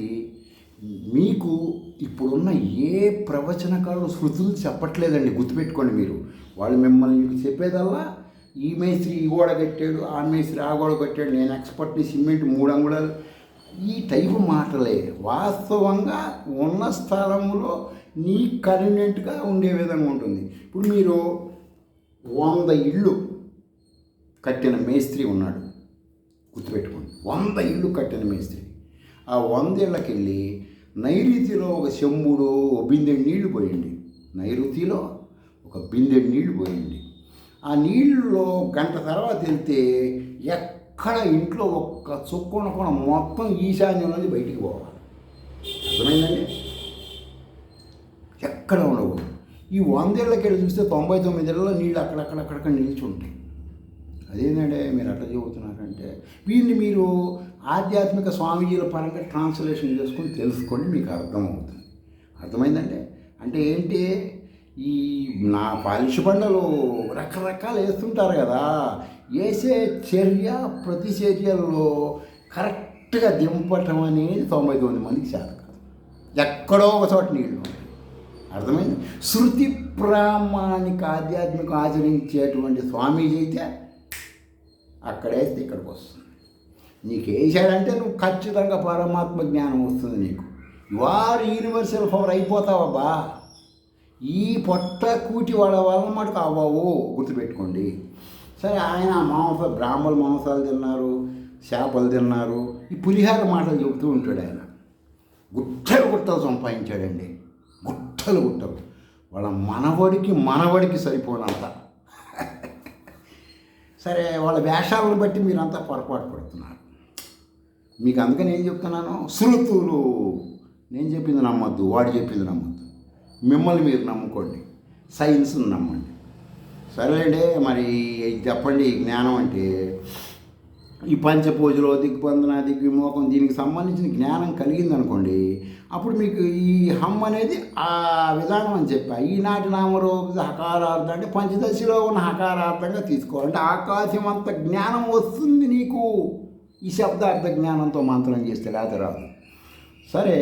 మీకు ఇప్పుడున్న ఏ ప్రవచనకాలు శృతులు చెప్పట్లేదండి, గుర్తుపెట్టుకోండి మీరు. వాళ్ళు మిమ్మల్ని మీకు చెప్పేదల్లా ఈ మేస్త్రి ఈ గోడ కట్టాడు, ఆ మేస్త్రి ఆ గోడ కట్టాడు, నేను ఎక్స్పర్ట్ని, సిమెంట్ 3 అంగుళాలు, ఈ టైపు మాటలే. వాస్తవంగా ఉన్న స్థలంలో నీ కన్వీనియంట్గా ఉండే విధంగా ఉంటుంది. ఇప్పుడు మీరు 100 ఇళ్ళు కట్టిన మేస్త్రి ఉన్నాడు, గుర్తుపెట్టుకోండి. 100 ఇళ్ళు కట్టిన మేస్త్రి ఆ 100 ఇళ్ళకి వెళ్ళి నైరుతిలో ఒక చెంబుడు ఒక బిందెడు నీళ్లు పోయండి. నైరుతిలో ఒక బిందెడు నీళ్లు పోయండి. ఆ నీళ్ళలో గంట తర్వాత వెళ్తే ఎక్కడ ఇంట్లో ఒక్క చుక్కన కూడా మొత్తం ఈశాన్యం నుంచి బయటికి పోవాలి. అర్థమైందండి? ఎక్కడ ఉండవు. ఈ 100 ఇళ్ళకి వెళ్ళి చూస్తే 99 ఇళ్ళలో నీళ్ళు అక్కడక్కడ నిలిచి ఉంటాయి. అదేంటంటే మీరు అట్లా చెబుతున్నారంటే వీళ్ళని మీరు ఆధ్యాత్మిక స్వామీజీల పరంగా ట్రాన్స్లేషన్ చేసుకొని తెలుసుకోండి, మీకు అర్థమవుతుంది. అర్థమైందండి? అంటే ఏంటి, ఈ నా పాలిష్ బండలు రకరకాలు వేస్తుంటారు కదా, వేసే చర్య ప్రతిచర్యల్లో కరెక్ట్గా దింపటం అనేది 99 మందికి చేత కాదు. ఎక్కడో ఒక చోట నీళ్ళు ఉంటాయి. అర్థమైంది? శృతి ప్రామాణిక ఆధ్యాత్మికం ఆచరించేటువంటి స్వామీజీ అయితే అక్కడేస్తే ఇక్కడికి వస్తుంది. నీకు వేసాడంటే నువ్వు ఖచ్చితంగా పరమాత్మ జ్ఞానం వస్తుంది నీకు. వారు యూనివర్సల్ పవర్ అయిపోతావబ్బా. ఈ పొట్ట కూటి వాళ్ళ మటుకు అవ్వవు, గుర్తుపెట్టుకోండి. సరే, ఆయన బ్రాహ్మణ మాంసాలు తిన్నారు, చేపలు తిన్నారు, ఈ పులిహార మాటలు చెబుతూ ఉంటాడు. ఆయన గుట్టలు సంపాదించాడండి, గుట్టలు వాళ్ళ మనవడికి సరిపోనంత. సరే, వాళ్ళ వేషాలను బట్టి మీరంతా పొరపాటు పడుతున్నారు. మీకు అందుకని ఏం చెప్తున్నాను, శృతులు. నేను చెప్పింది నమ్మద్దు, వాడు చెప్పింది నమ్మద్దు. మిమ్మల్ని మీరు నమ్ముకోండి, సైన్స్ని నమ్మండి. సరేండి, మరి చెప్పండి, ఈ జ్ఞానం అంటే ఈ పంచపూజలో దిగ్బంధన దిగ్విమోకం దీనికి సంబంధించిన జ్ఞానం కలిగిందనుకోండి, అప్పుడు మీకు ఈ హమ్ అనేది ఆ విధానం అని చెప్పా. ఈనాటి నామరూప హకారార్థం అంటే పంచదశలో ఉన్న హకారార్థంగా తీసుకోవాలంటే ఆకాశం అంత జ్ఞానం వస్తుంది నీకు ఈ శబ్దార్థ జ్ఞానంతో మంత్రం చేస్తే, లేకపోతే రాదు. సరే,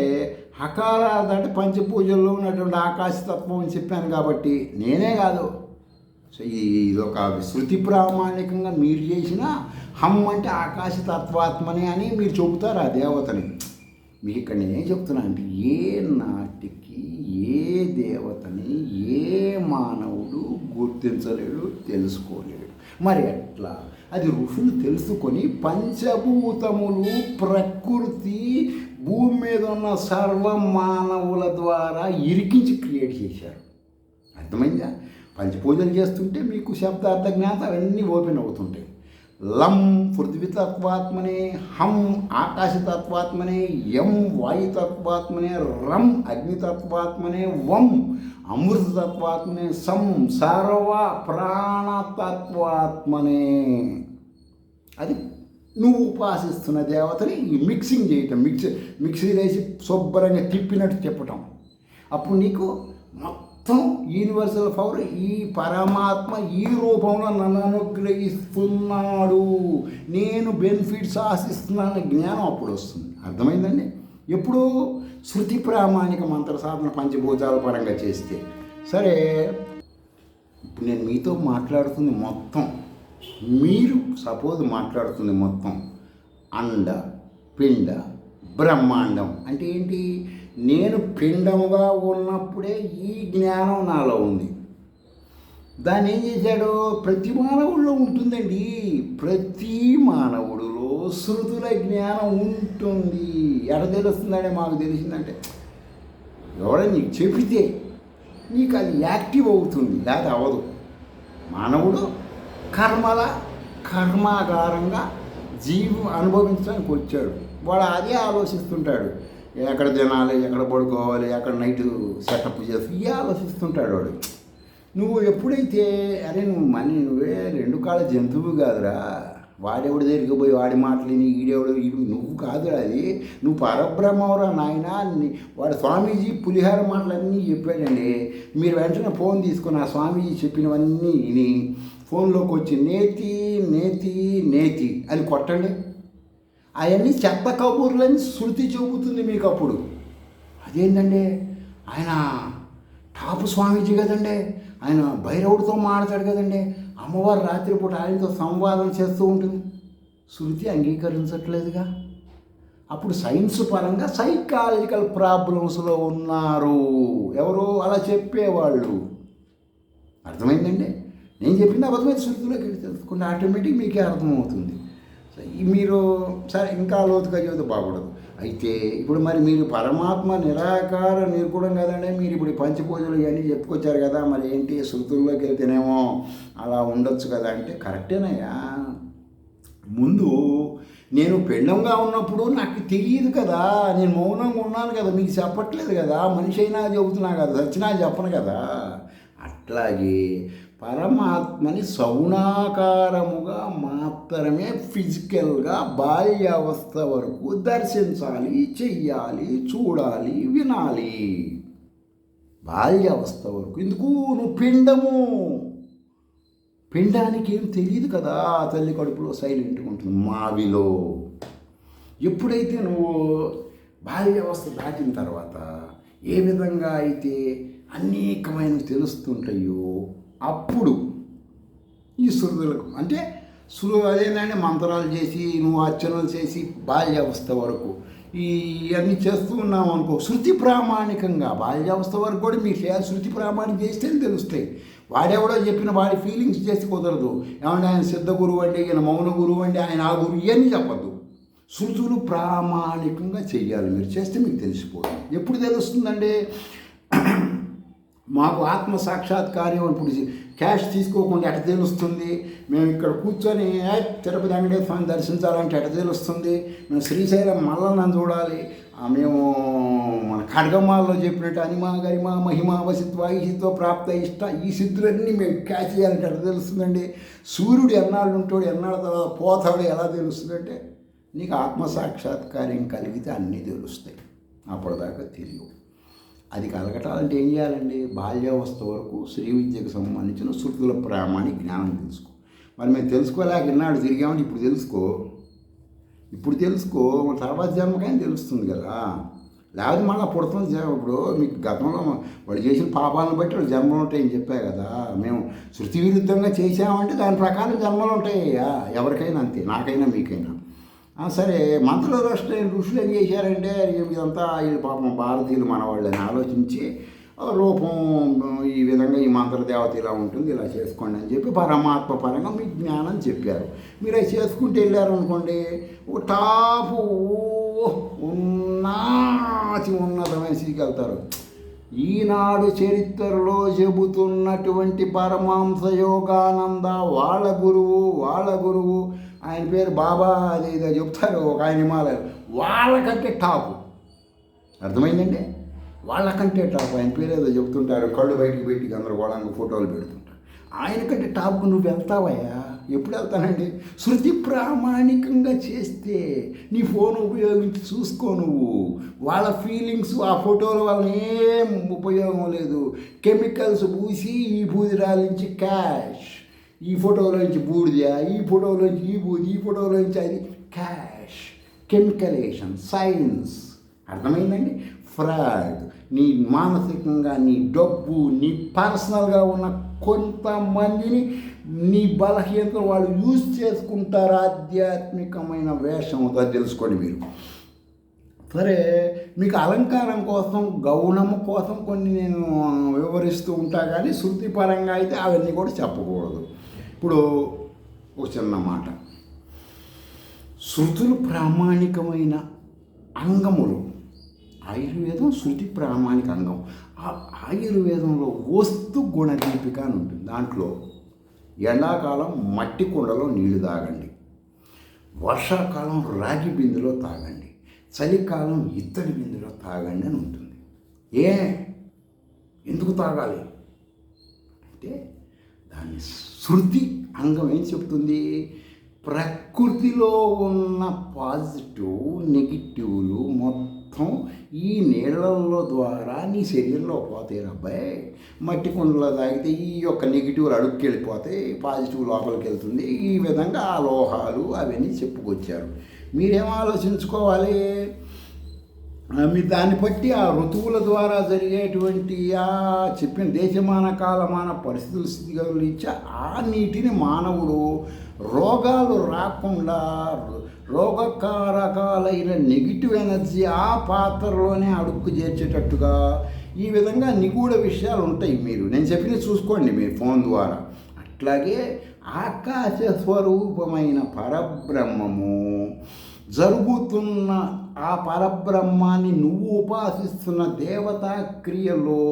హకారార్థం అంటే పంచపూజల్లో ఉన్నటువంటి ఆకాశతత్వం అని చెప్పాను కాబట్టి నేనే కాదు, సో ఇదొక శృతి ప్రామాణికంగా మీరు చేసిన హమ్ అంటే ఆకాశతత్వాత్మనే అని మీరు చెబుతారు ఆ దేవతని. మీకు ఇక్కడ నేనేం చెప్తున్నా అంటే, ఏ నాటికి ఏ దేవతని ఏ మానవుడు గుర్తించలేడు, తెలుసుకోలేడు. మరి ఎట్లా? అది ఋషులు తెలుసుకొని పంచభూతములు, ప్రకృతి, భూమి మీద ఉన్న సర్వ మానవుల ద్వారా ఇరికించి క్రియేట్ చేశారు. అర్థమైందా? పంచపూజలు చేస్తుంటే మీకు శబ్దార్థ జ్ఞాత అవన్నీ ఓపెన్ అవుతుంటాయి. లం పృథ్వీతత్వాత్మనే, హం ఆకాశతత్వాత్మనే, యం వాయుతత్వాత్మనే, రం అగ్నితత్వాత్మనే, వం అమృతతత్వాత్మనే, సం సర్వ ప్రాణతత్వాత్మనే. అది నువ్వు ఉపాసిస్తున్న దేవతని ఈ మిక్సింగ్ చేయటం, మిక్సీ వేసి శుభ్రంగా తిప్పినట్టు చెప్పటం. అప్పుడు నీకు మొత్తం యూనివర్సల్ పవర్, ఈ పరమాత్మ ఈ రూపంలో నన్ను అనుగ్రహిస్తున్నాడు, నేను బెనిఫిట్స్ ఆశిస్తున్నాను జ్ఞానం అప్పుడు వస్తుంది. అర్థమైందండి? ఎప్పుడు? శృతి ప్రామాణిక మంత్ర సాధన పంచభూతాల పరంగా చేస్తే. సరే, ఇప్పుడు నేను మీతో మాట్లాడుతుంది మొత్తం, మీరు సపోజ్ మాట్లాడుతుంది మొత్తం అండ పిండ బ్రహ్మాండం అంటే ఏంటి? నేను పిండముగా ఉన్నప్పుడే ఈ జ్ఞానం నాలో ఉంది. దాన్ని ఏం చేశాడు? ప్రతి మానవుల్లో ఉంటుందండి. ప్రతి మానవుడిలో శృతుల జ్ఞానం ఉంటుంది. ఎడ తెలుస్తుందంటే మాకు తెలిసిందంటే ఎవరైనా నీకు చెబితే నీకు అది యాక్టివ్ అవుతుంది, లేదా అవ్వదు. మానవుడు కర్మాగారంగా అనుభవించడానికి వచ్చాడు. వాడు అదే ఆలోచిస్తుంటాడు, ఎక్కడ తినాలి, ఎక్కడ పడుకోవాలి, ఎక్కడ నైట్ సెటప్ చేసి ఇవే ఆలోచిస్తుంటాడు వాడు. నువ్వు ఎప్పుడైతే అరే నువ్వే రెండు కాళ్ళ జంతువు కాదురా, వాడెవడి దగ్గరికి పోయి వాడి మాటలు ఈడెవడు నువ్వు కాదురా, అది నువ్వు పరబ్రహ్మవరా నాయన. వాడు స్వామీజీ పులిహార మాటలన్నీ చెప్పాడండి. మీరు వెంటనే ఫోన్ తీసుకుని ఆ స్వామీజీ చెప్పినవన్నీ విని ఫోన్లోకి వచ్చి నేతి నేతి నేతి అని కొట్టండి. అవన్నీ చెత్త కబూర్లని శృతి చెబుతుంది మీకు. అప్పుడు అదేంటండి, ఆయన టాపు స్వామీజీ కదండి, ఆయన భైరవుడితో మాట్లాడు కదండి, అమ్మవారు రాత్రిపూట ఆయనతో సంవాదం చేస్తూ ఉంటుంది. శృతి అంగీకరించట్లేదుగా. అప్పుడు సైన్స్ పరంగా సైకాలజికల్ ప్రాబ్లమ్స్లో ఉన్నారు ఎవరు అలా చెప్పేవాళ్ళు. అర్థమైందండి? నేను చెప్పింది అబద్ధమైన శృతిలోకి వెళ్ళి తెలుసుకుంటే ఆటోమేటిక్ మీకే అర్థమవుతుంది. మీరు సరే ఇంకా లోతుగా చెబితే బాగుండదు. అయితే ఇప్పుడు మరి మీరు పరమాత్మ నిరాకార నిర్గుణం కదండి, మీరు ఇప్పుడు పంచపూజలు ఇవన్నీ చెప్పుకొచ్చారు కదా, మరి ఏంటి శృతుల్లోకి వెళ్తేనేమో అలా ఉండొచ్చు కదా అంటే కరెక్టేనయ్యా. ముందు నేను పిండంగా ఉన్నప్పుడు నాకు తెలియదు కదా, నేను మౌనంగా ఉన్నాను కదా, మీకు చెప్పట్లేదు కదా, మనిషి అయినా చెబుతున్నా కదా, చచ్చినా చెప్పను కదా. అట్లాగే పరమాత్మని సౌనాకారముగా మాత్రమే ఫిజికల్గా బాల్యావస్థ వరకు దర్శించాలి, చెయ్యాలి, చూడాలి, వినాలి. బాల్యావస్థ వరకు ఎందుకు? నువ్వు పిండానికి ఏం తెలియదు కదా, తల్లి కడుపులో సైలెంట్గా ఉంటుంది మావిలో. ఎప్పుడైతే నువ్వు బాల్యావస్థ దాటిన తర్వాత ఏ విధంగా అయితే అనేకమైనవి తెలుస్తుంటాయో అప్పుడు ఈ శృతులకు అంటే అదేంటంటే మంత్రాలు చేసి నువ్వు అర్చనలు చేసి బాల్యావస్థ వరకు ఇవన్నీ చేస్తూ ఉన్నావు అనుకో, శృతి ప్రామాణికంగా బాల్యావస్థ వరకు కూడా మీరు శృతి ప్రామాణికం చేస్తేనే తెలుస్తాయి. వాడెవడో చెప్పిన వాడి ఫీలింగ్స్ చేసి కుదరదు. ఏమంటే ఆయన సిద్ధ గురువు అండి, ఈయన మౌన గురువు అండి, ఆయన ఆ గురువు ఇవన్నీ చెప్పద్దు. శృతులు ప్రామాణికంగా చెయ్యాలి. మీరు చేస్తే మీకు తెలిసిపోతుంది. ఎప్పుడు తెలుస్తుందండి? మాకు ఆత్మ సాక్షాత్కారం ఇప్పుడు క్యాష్ తీసుకోకుండా ఎట తెలుస్తుంది, మేము ఇక్కడ కూర్చొని తిరుపతి వెంకటేశ్వర స్వామి దర్శించాలంటే ఎట తెలుస్తుంది, మేము శ్రీశైలం మల్లన్నను చూడాలి, మేము మన ఖడ్గమాల్లో చెప్పినట్టు అనిమా గరిమా మహిమా వసిత్వ ఈశిత్వ ప్రాప్త ఇష్ట ఈ సిద్ధులన్నీ మేము క్యాచ్ చేయాలంటే ఎట తెలుస్తుందండి. సూర్యుడు ఎన్నాళ్ళు ఉంటాడు, ఎన్నాళ్ళ తర్వాత పోతాడు ఎలా తెలుస్తుందంటే నీకు ఆత్మసాక్షాత్కారం కలిగితే అన్నీ తెలుస్తాయి. అప్పటిదాకా తెలియవు. అది కలగటాలంటే ఏం చేయాలండి? బాల్యావస్థ వరకు శ్రీ విద్యకు సంబంధించిన శృతుల ప్రామాణిక జ్ఞానం తెలుసుకో. మరి మేము తెలుసుకోలేక ఇన్నాడు తిరిగామని ఇప్పుడు తెలుసుకో తర్వాత జన్మకైనా తెలుస్తుంది కదా. లేకపోతే మళ్ళీ పుడుతుంది. ఇప్పుడు మీకు గతంలో వాళ్ళు చేసిన పాపాలను బట్టి వాళ్ళు జన్మలు ఉంటాయని చెప్పా కదా. మేము శృతి విరుద్ధంగా చేసామంటే దాని ప్రకారం జన్మలు ఉంటాయి ఎవరికైనా అంతే, నాకైనా మీకైనా. సరే, మంత్రుల ఋషులు ఏం చేశారంటే ఇదంతా వీళ్ళు పాపం భారతీయులు మనవాళ్ళని ఆలోచించి రూపం ఈ విధంగా ఈ మంత్ర దేవత ఇలా ఉంటుంది, ఇలా చేసుకోండి అని చెప్పి పరమాత్మ పరంగా మీకు జ్ఞానం చెప్పారు. మీరు అవి చేసుకుంటూ వెళ్ళారు అనుకోండి, ఒక టాపు ఉన్నతమైన స్థితికి వెళ్తారు. ఈనాడు చరిత్రలో చెబుతున్నటువంటి పరమాంస యోగానంద వాళ్ళ గురువు ఆయన పేరు బాబా అది ఇదో చెప్తారు ఒక ఆయన హిమాలయం, వాళ్ళకంటే టాపు. అర్థమైందండి? వాళ్ళకంటే టాప్. ఆయన పేరు ఏదో చెప్తుంటారు, కళ్ళు బయటికి పెట్టి గందరగోళంగా ఫోటోలు పెడుతుంటారు. ఆయనకంటే టాప్కు నువ్వు వెళ్తావయ్యా? ఎప్పుడు వెళ్తానండి? శృతి ప్రామాణికంగా చేస్తే నీ ఫోన్ ఉపయోగించి చూసుకో. నువ్వు వాళ్ళ ఫీలింగ్స్ ఆ ఫోటోల వల్ల ఏం ఉపయోగం లేదు. కెమికల్స్ పూసి ఈ బూదిరాలించి క్యాష్, ఈ ఫోటోలోంచి బూడిద, ఈ ఫోటోలోంచి ఈ బూది, ఈ ఫోటోలోంచి అది క్యాష్, కెమికలేషన్, సైన్స్. అర్థమైందండి? ఫ్రాడ్. నీ మానసికంగా నీ డబ్బు, నీ పర్సనల్గా ఉన్న కొంతమందిని నీ బలహీనతను వాళ్ళు యూజ్ చేసుకుంటారు ఆధ్యాత్మికమైన వేషం. అది తెలుసుకోండి మీరు. సరే, మీకు అలంకారం కోసం, గౌణము కోసం కొన్ని నేను వివరిస్తూ ఉంటా, కానీ శృతిపరంగా అయితే అవన్నీ కూడా చెప్పకూడదు. ఇప్పుడు ఒక చిన్న మాట, శృతులు ప్రామాణికమైన అంగములు. ఆయుర్వేదం శృతి ప్రామాణిక అంగం. ఆ ఆయుర్వేదంలో వస్తు గుణదీపిక అని ఉంటుంది. దాంట్లో ఎండాకాలం మట్టి కుండలో నీళ్లు తాగండి, వర్షాకాలం రాగి బిందెలో తాగండి, చలికాలం ఇత్తడి బిందెలో తాగండి అని ఉంటుంది. ఎందుకు తాగాలి అంటే దాన్ని శృతి అంగం ఏం చెప్తుంది? ప్రకృతిలో ఉన్న పాజిటివ్ నెగిటివ్లు మొత్తం ఈ నీళ్ళల్లో ద్వారా నీ శరీరంలో పోతాయి అబ్బాయి. మట్టి కుండలో తాగితే ఈ యొక్క నెగిటివ్లు అడుగుకి వెళ్ళిపోతాయి, పాజిటివ్ లోపలికి వెళ్తుంది. ఈ విధంగా ఆ లోహాలు అవన్నీ చెప్పుకొచ్చారు. మీరేం ఆలోచించుకోవాలి? మీరు దాన్ని బట్టి ఆ ఋతువుల ద్వారా జరిగేటువంటి చెప్పిన దేశమాన కాలమాన పరిస్థితుల స్థితిగతులు ఇచ్చి ఆ నీటిని మానవుడు రోగాలు రాకుండా రోగకారకాలైన నెగిటివ్ ఎనర్జీ ఆ పాత్రలోనే అడుక్కు చేర్చేటట్టుగా ఈ విధంగా నిగూఢ విషయాలు ఉంటాయి. నేను చెప్పినవి చూసుకోండి మీ ఫోన్ ద్వారా. అట్లాగే ఆకాశ స్వరూపమైన పరబ్రహ్మము జరుగుతున్న ఆ పరబ్రహ్మాన్ని నువ్వు ఉపాసిస్తున్న దేవతా క్రియలో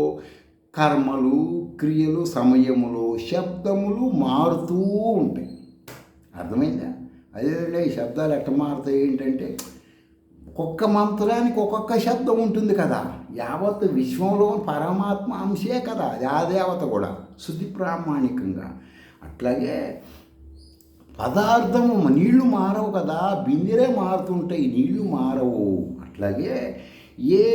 కర్మలు, క్రియలు, సమయములు, శబ్దములు మారుతూ ఉంటాయి. అర్థమైందా? అదేవిధంగా ఈ శబ్దాలు ఎట్లా మారుతాయి ఏంటంటే, ఒక్కొక్క మంత్రానికి ఒక్కొక్క శబ్దం ఉంటుంది కదా. యావత్ విశ్వంలో పరమాత్మ అంశే కదా అది, ఆ దేవత కూడా శుద్ధి ప్రామాణికంగా. అట్లాగే పదార్థము నీళ్లు మారవు కదా, బిందెలే మారుతుంటాయి, నీళ్లు మారవు. అట్లాగే ఏ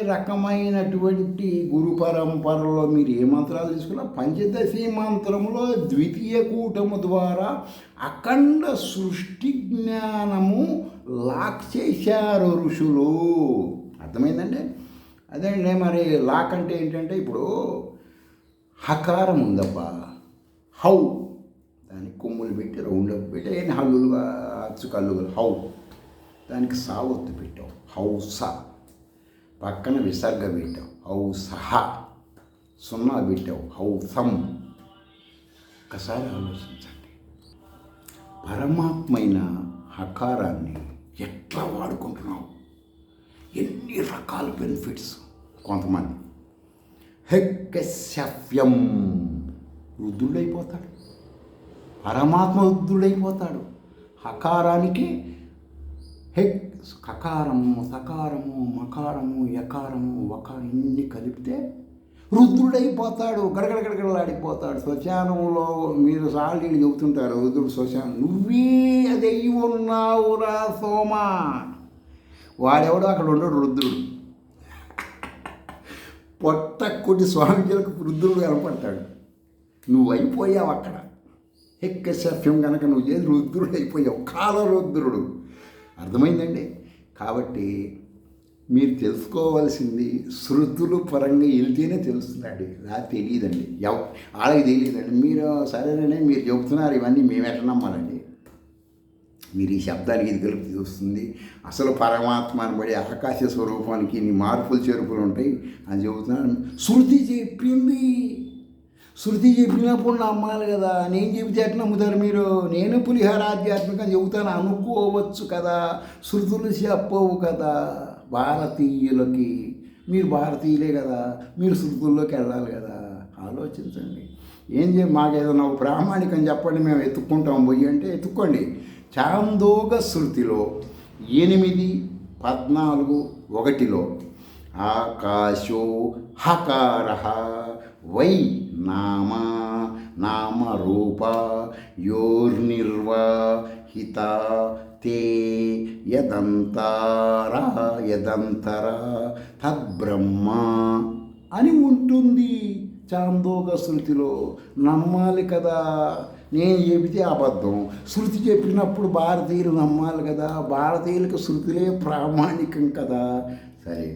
రకమైనటువంటి గురు పరంపరలో మీరు ఏ మంత్రాలు తీసుకున్నా పంచదశి మంత్రములో ద్వితీయ కూటము ద్వారా అఖండ సృష్టి జ్ఞానము లాక్ చేశారు ఋషులు. అర్థమైందండి? అదేంటే మరి లాక్ అంటే ఏంటంటే, ఇప్పుడు హకారం ఉందబ్బా, హౌ, దానికి కొమ్ములు పెట్టి రౌండ్లోకి పెట్టి ఏం హల్లులుగా అచ్చు కల్లుగా హౌ, దానికి సావత్తు పెట్టావు హౌస, పక్కన విసర్గ పెట్టావు హౌసహ, సున్నా పెట్టావు హౌసం. ఒక్కసారి ఆలోచించండి, పరమాత్మైన హకారాన్ని ఎట్లా వాడుకుంటున్నావు? ఎన్ని రకాల బెనిఫిట్స్. కొంతమంది హెక్కశఫ్యం, రుద్రుడైపోతాడు, పరమాత్మ రుద్రుడైపోతాడు. హకారానికి హెక్, కకారము, సకారము, మకారము, యకారము, వకారం ఇన్ని కలిపితే రుద్రుడైపోతాడు, గడగడగడగడలాడిపోతాడు. శ్మశానంలో మీరు సార్లు చెబుతుంటారు, రుద్రుడు శ్మశానం, నువ్వే అది అయ్యి ఉన్నావురా సోమా. వాడెవడో అక్కడ ఉండడు రుద్రుడు. పొట్ట కొట్టి స్వామిజీలకు రుద్రుడు కనపడతాడు. నువ్వు అయిపోయావు అక్కడ. హెక్కశఫ్యం కనుక నువ్వు చేసి రుద్రుడు అయిపోయావు, కాల రుద్రుడు. అర్థమైందండి? కాబట్టి మీరు తెలుసుకోవాల్సింది శృతులు పరంగా వెళ్తేనే తెలుస్తుందండి, నాకు తెలియదండి, వాళ్ళకి తెలియదండి. మీరు సరేనే మీరు చెబుతున్నారు, ఇవన్నీ మేము ఎట్లా నమ్మాలండి? మీరు ఈ శబ్దానికి ఇది కలిపి చూస్తుంది. అసలు పరమాత్మ అనబడి ఆకాశ స్వరూపానికి ఇన్ని మార్పులు చేర్పులు ఉంటాయి అని చెబుతున్నాను. శృతి చెప్పింది, శృతి చెప్పినప్పుడు నమ్మాలి కదా. నేను చెబితే ఎట్లా నమ్ముతారు మీరు? నేను పులిహార ఆధ్యాత్మికంగా చెబుతాను అనుకోవచ్చు కదా, శృతులు చెప్పవు కదా. భారతీయులకి, మీరు భారతీయులే కదా, మీరు శృతుల్లోకి వెళ్ళాలి కదా. ఆలోచించండి. మాకేదన్నా ఒక ప్రామాణికం చెప్పండి, మేము ఎత్తుక్కుంటాం పోయి అంటే ఎత్తుక్కోండి. చాందోగ శృతిలో 8:14 ఆకాశో హకార వై నామ నామరూప యోర్నిర్వహిత తే యదంతర తద్బ్రహ్మ అని ఉంటుంది చాందోగ శృతిలో. నమ్మాలి కదా. నేను చెబితే అబద్ధం, శృతి చెప్పినప్పుడు భారతీయులు నమ్మాలి కదా. భారతీయులకు శృతులే ప్రామాణికం కదా. సరే,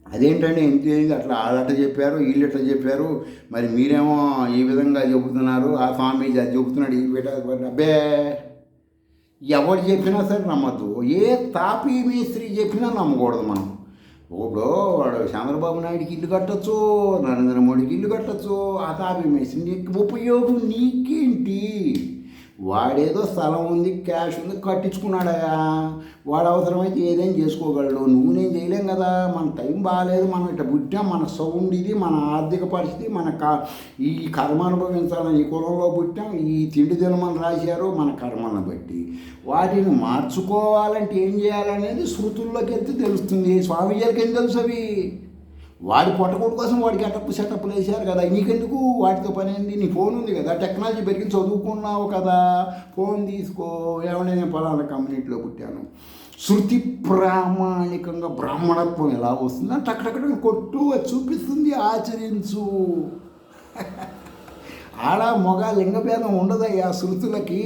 అదేంటండి ఇంకేంది అట్లా వాళ్ళట చెప్పారు వీళ్ళు ఎట్లా చెప్పారు, మరి మీరేమో ఈ విధంగా చెబుతున్నారు, ఆ స్వామీజీ అది చెబుతున్నాడు, ఈ బిడ్డ అబ్బే ఎవరు చెప్పినా సరే నమ్మద్దు. ఏ తాపీ మేస్త్రి చెప్పినా నమ్మకూడదు మనం. ఇప్పుడు వాడు చంద్రబాబు నాయుడికి ఇల్లు కట్టచ్చు, నరేంద్ర మోడీకి ఇల్లు కట్టచ్చు, ఆ తాపీ మేస్త్రి నీకు ఉపయోగం నీకేంటి? వాడేదో స్థలం ఉంది, క్యాష్ ఉంది, కట్టించుకున్నాడయా. వాడు అవసరమైతే ఏదైనా చేసుకోగలడు, నువ్వు నేను చేయలేం కదా. మన టైం బాగాలేదు, మనం ఇట్లా పుట్టాం, మన సౌండ్ ఇది, మన ఆర్థిక పరిస్థితి, ఈ కర్మ అనుభవించాలని ఈ కులంలో పుట్టాం, ఈ తిండి తినమని రాశారు మన కర్మలను బట్టి. వాటిని మార్చుకోవాలంటే ఏం చేయాలనేది శృతుల్లోకి వెళ్తే తెలుస్తుంది. స్వామీజీలకి ఏం తెలుసు అవి? వాడి పొట్టకోడు కోసం వాడికి సెటప్లు వేశారు కదా. నీకెందుకు వాటితో పని ఏంది? నీ ఫోన్ ఉంది కదా, టెక్నాలజీ పెరిగి చదువుకున్నావు కదా, ఫోన్ తీసుకో. ఏమన్నా నేను పలానా కమ్యూనిటీలో పుట్టాను. శృతి ప్రామాణికంగా బ్రాహ్మణత్వం ఎలా వస్తుందో టక్కడక్కడ కొట్టు చూపిస్తుంది, ఆచరించు. ఆడ మగ లింగభేదం ఉండదయ్యా శృతులకి.